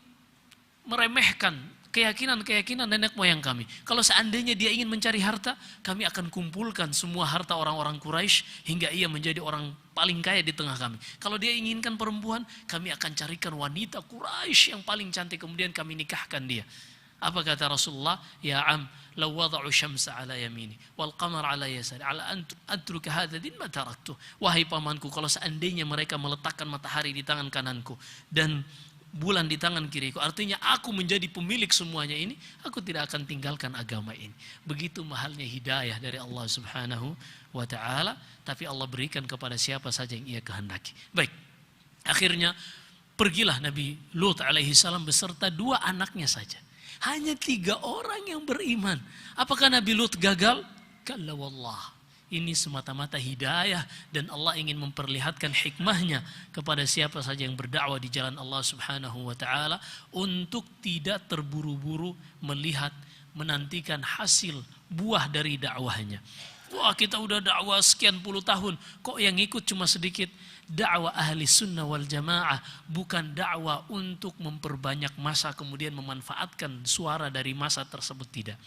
meremehkan keyakinan nenek moyang kami. Kalau seandainya dia ingin mencari harta, kami akan kumpulkan semua harta orang-orang Quraisy hingga ia menjadi orang paling kaya di tengah kami. Kalau dia inginkan perempuan, kami akan carikan wanita Quraisy yang paling cantik, kemudian kami nikahkan dia. Apa kata Rasulullah? Ya am, law wada'u syamsa ala yamini wal qamar ala yasari ala atruka hadha din ma taraktu. Wahai pamanku, kalau seandainya mereka meletakkan matahari di tangan kananku dan bulan di tangan kiriku, artinya aku menjadi pemilik semuanya ini, aku tidak akan tinggalkan agama ini. Begitu mahalnya hidayah dari Allah Subhanahu wa ta'ala, tapi Allah berikan kepada siapa saja yang ia kehendaki. Baik, akhirnya pergilah Nabi Lut alaihi salam beserta 2 anaknya saja. Hanya 3 orang yang beriman. Apakah Nabi Lut gagal? Kalla wallah. Ini semata-mata hidayah dan Allah ingin memperlihatkan hikmahnya kepada siapa saja yang berdakwah di jalan Allah Subhanahu wa ta'ala untuk tidak terburu-buru melihat, menantikan hasil buah dari dakwahnya. Wah, kita udah dakwah sekian puluh tahun, kok yang ikut cuma sedikit? Dakwah ahli sunnah wal jamaah bukan dakwah untuk memperbanyak massa kemudian memanfaatkan suara dari massa tersebut, tidak.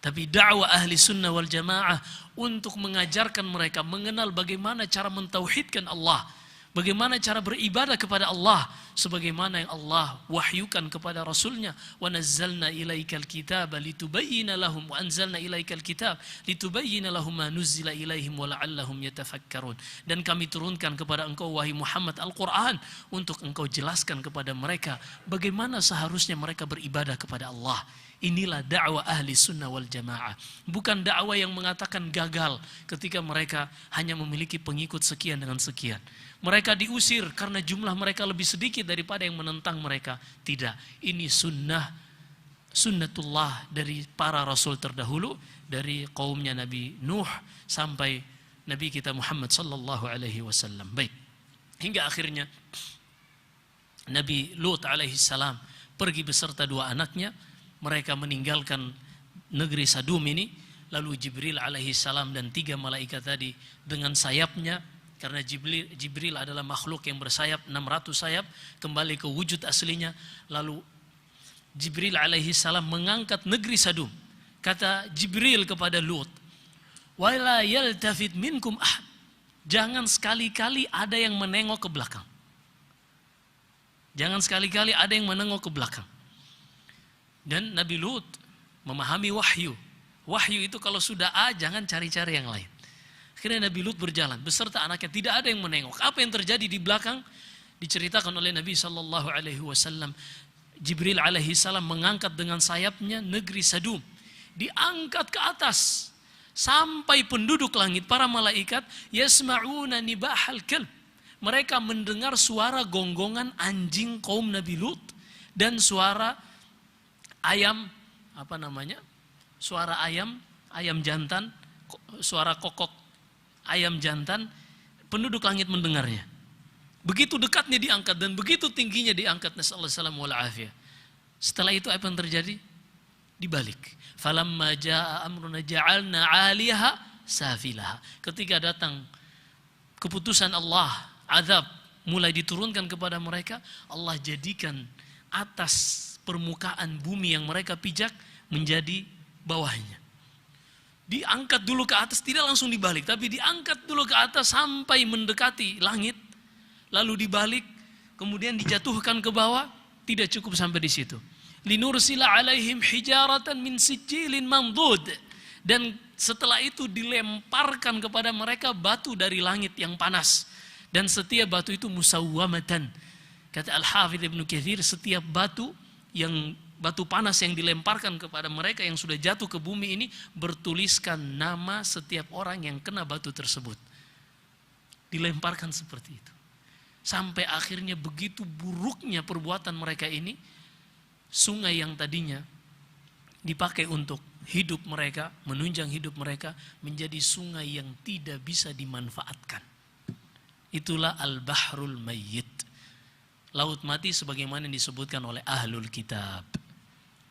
Tapi dakwah ahli sunnah wal jamaah untuk mengajarkan mereka mengenal bagaimana cara mentauhidkan Allah, bagaimana cara beribadah kepada Allah sebagaimana yang Allah wahyukan kepada Rasulnya. Wa nazzalna ilaikal kitaba litubayyina lahum wa anzalna ilaikal kitab litubayyina lahum ma nuzzila ilaihim wa la'allahum yatafakkarun. Dan kami turunkan kepada engkau wahai Muhammad Al-Quran untuk engkau jelaskan kepada mereka bagaimana seharusnya mereka beribadah kepada Allah. Inilah dakwah ahli sunnah wal jamaah. Bukan dakwah yang mengatakan gagal ketika mereka hanya memiliki pengikut sekian dengan sekian. Mereka diusir karena jumlah mereka lebih sedikit daripada yang menentang mereka. Tidak, ini sunnatullah dari para rasul terdahulu, dari kaumnya Nabi Nuh sampai Nabi kita Muhammad sallallahu alaihi wasallam. Baik. Hingga akhirnya Nabi Lut alaihi salam pergi beserta dua anaknya. Mereka meninggalkan negeri Sadum ini. Lalu Jibril alaihi salam dan 3 malaikat tadi dengan sayapnya, karena Jibril adalah makhluk yang bersayap 600 sayap, kembali ke wujud aslinya. Lalu Jibril alaihi salam mengangkat negeri Sadum. Kata Jibril kepada Lut, "Wala yaltafit minkum ahad." Jangan sekali-kali ada yang menengok ke belakang. Jangan sekali-kali ada yang menengok ke belakang. Dan Nabi Lut memahami wahyu. Wahyu itu kalau sudah A, jangan cari-cari yang lain. Akhirnya Nabi Lut berjalan beserta anaknya, tidak ada yang menengok. Apa yang terjadi di belakang diceritakan oleh Nabi sallallahu alaihi wasallam. Jibril alaihi salam mengangkat dengan sayapnya negeri Sadum, diangkat ke atas sampai penduduk langit, para malaikat yasma'una nibahal kalb. Mereka mendengar suara gonggongan anjing kaum Nabi Lut dan suara ayam, suara ayam jantan, suara kokok ayam jantan. Penduduk langit mendengarnya. Begitu dekatnya diangkat dan begitu tingginya diangkat. Nasallallahu alaihi wasallam. Setelah itu apa yang terjadi? Dibalik. Falamma jaa amruna ja'alna 'aliyaha safilaha. Ketika datang keputusan Allah, azab mulai diturunkan kepada mereka, Allah jadikan atas permukaan bumi yang mereka pijak menjadi bawahnya. Diangkat dulu ke atas, tidak langsung dibalik, tapi diangkat dulu ke atas sampai mendekati langit, lalu dibalik, kemudian dijatuhkan ke bawah. Tidak cukup sampai di situ. Linursila alaihim hijaratan min sijilin mandud. Dan setelah itu dilemparkan kepada mereka batu dari langit yang panas. Dan setiap batu itu musawwamatan. Kata Al-Hafidh Ibnu Katsir, setiap batu panas yang dilemparkan kepada mereka yang sudah jatuh ke bumi ini bertuliskan nama setiap orang yang kena batu tersebut. Dilemparkan seperti itu. Sampai akhirnya begitu buruknya perbuatan mereka ini, sungai yang tadinya dipakai untuk hidup mereka, menunjang hidup mereka, menjadi sungai yang tidak bisa dimanfaatkan. Itulah al-bahrul mayyit. Laut mati sebagaimana yang disebutkan oleh ahlul kitab.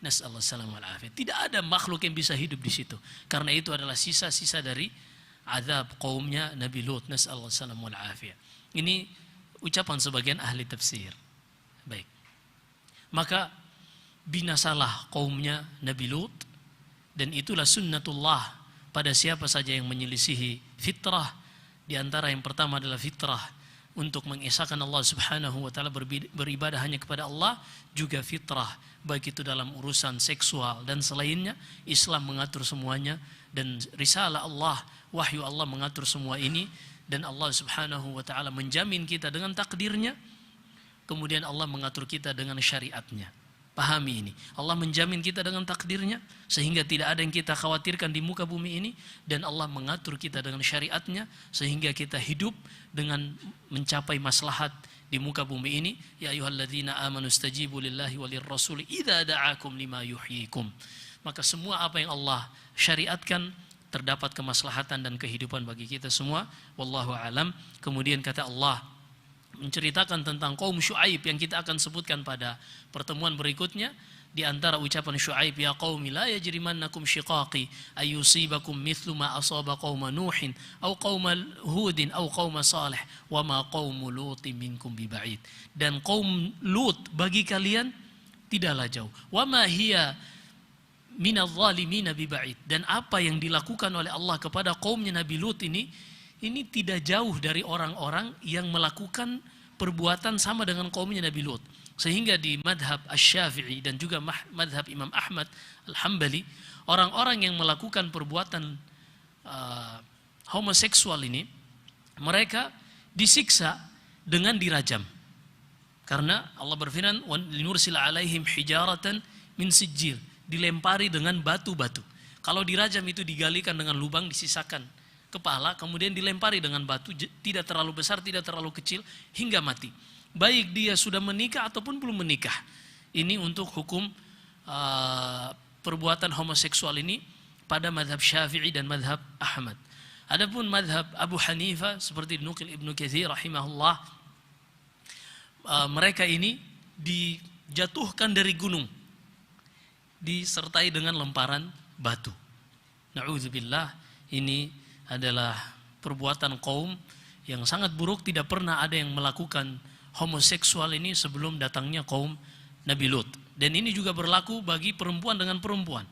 Nas'allahu salam wal afiyah. Tidak ada makhluk yang bisa hidup di situ. Karena itu adalah sisa-sisa dari azab kaumnya Nabi Lut. Nas'allahu salam wal afiyah. Ini ucapan sebagian ahli tafsir. Baik. Maka binasalah kaumnya Nabi Lut, dan itulah sunnatullah pada siapa saja yang menyelisihi fitrah. Di antara yang pertama adalah fitrah untuk mengesahkan Allah subhanahu wa ta'ala, beribadah hanya kepada Allah, juga fitrah, baik itu dalam urusan seksual dan selainnya. Islam mengatur semuanya, dan risalah Allah, wahyu Allah mengatur semua ini. Dan Allah subhanahu wa ta'ala menjamin kita dengan takdirnya, kemudian Allah mengatur kita dengan syariatnya. Pahami ini, Allah menjamin kita dengan takdirnya, sehingga tidak ada yang kita khawatirkan di muka bumi ini. Dan Allah mengatur kita dengan syariatnya, sehingga kita hidup dengan mencapai maslahat di muka bumi ini. Ya ayyuhalladzina amanu stajibu lillahi walir rasuli idza da'akum lima yuhyikum. Maka semua apa yang Allah syariatkan terdapat kemaslahatan dan kehidupan bagi kita semua. Wallahu alam. Kemudian kata Allah menceritakan tentang kaum Syuaib yang kita akan sebutkan pada pertemuan berikutnya. Di antara ucapan Syuaib, ya qaumi la yajrimannakum shiqaqi ayusibakum mithlu ma asaba qauma Nuhin au qauma Hudin au qauma Salih wa ma qaumu Lutin minkum biba'id. Dan kaum Lut bagi kalian tidaklah jauh. Wa ma hiya minadh dhalimina biba'id. Dan apa yang dilakukan oleh Allah kepada kaumnya Nabi Lut ini tidak jauh dari orang-orang yang melakukan perbuatan sama dengan kaumnya Nabi Lut. Sehingga di madhab Asy-Syafi'i dan juga madhab Imam Ahmad Al-Hambali, orang-orang yang melakukan perbuatan homoseksual ini, mereka disiksa dengan dirajam. Karena Allah berfirman, "Linursila 'alaihim hijaratan min sijil", dilempari dengan batu-batu. Kalau dirajam itu digalikan dengan lubang, disisakan kepala, kemudian dilempari dengan batu, tidak terlalu besar, tidak terlalu kecil, hingga mati. Baik dia sudah menikah ataupun belum menikah. Ini untuk hukum perbuatan homoseksual ini pada madhab Syafi'i dan madhab Ahmad. Adapun madhab Abu Hanifah seperti dinukil Ibnu Katsir rahimahullah, mereka ini dijatuhkan dari gunung, disertai dengan lemparan batu. Na'udzubillah, ini adalah perbuatan kaum yang sangat buruk. Tidak pernah ada yang melakukan homoseksual ini sebelum datangnya kaum Nabi Lut. Dan ini juga berlaku bagi perempuan dengan perempuan,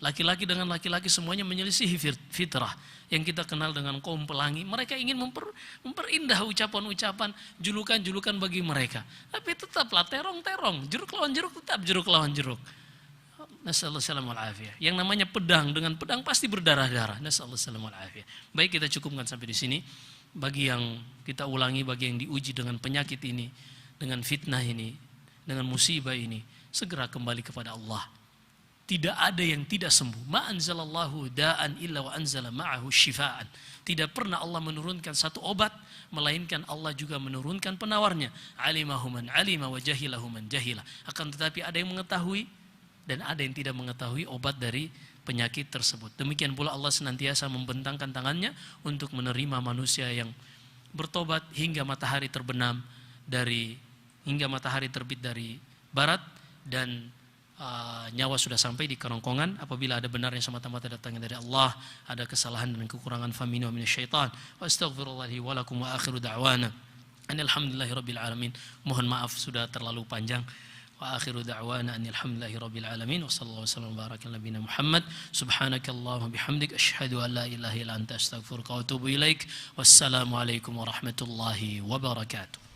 laki-laki dengan laki-laki, semuanya menyelisihi fitrah yang kita kenal dengan kaum pelangi. Mereka ingin memperindah ucapan-ucapan, julukan-julukan bagi mereka, tapi tetaplah terong-terong, jeruk lawan jeruk, tetap jeruk lawan jeruk. Nasallahu salamul afiyah. Yang namanya pedang dengan pedang pasti berdarah-darah. Nasallahu salamul afiyah. Baik, kita cukupkan sampai di sini. Bagi yang kita ulangi, bagi yang diuji dengan penyakit ini, dengan fitnah ini, dengan musibah ini, segera kembali kepada Allah. Tidak ada yang tidak sembuh. Ma anzalallahu da'an illa wa anzala ma'ahu syifaan. Tidak pernah Allah menurunkan satu obat, melainkan Allah juga menurunkan penawarnya. Alimahu man alima wa jahilahu man jahila. Akan tetapi ada yang mengetahui dan ada yang tidak mengetahui obat dari penyakit tersebut. Demikian pula Allah senantiasa membentangkan tangannya untuk menerima manusia yang bertobat hingga matahari terbenam hingga matahari terbit dari barat dan nyawa sudah sampai di kerongkongan. Apabila ada benarnya semata-mata datangnya dari Allah, ada kesalahan dan kekurangan faminu minasyaitan. Wa astaghfirullahi wa lakum wa akhiru da'wana alhamdulillahirabbil alamin. Mohon maaf sudah terlalu panjang. Wa akhiru da'wana alhamdulillahirabbil alamin. Wa sallallahu wasallam baraka ala nabiyina Muhammad. Subhanakallahumma bihamdik asyhadu an la ilaha illa anta astaghfiruka wa atubu ilaik. Wassalamu alaikum warahmatullahi wabarakatuh.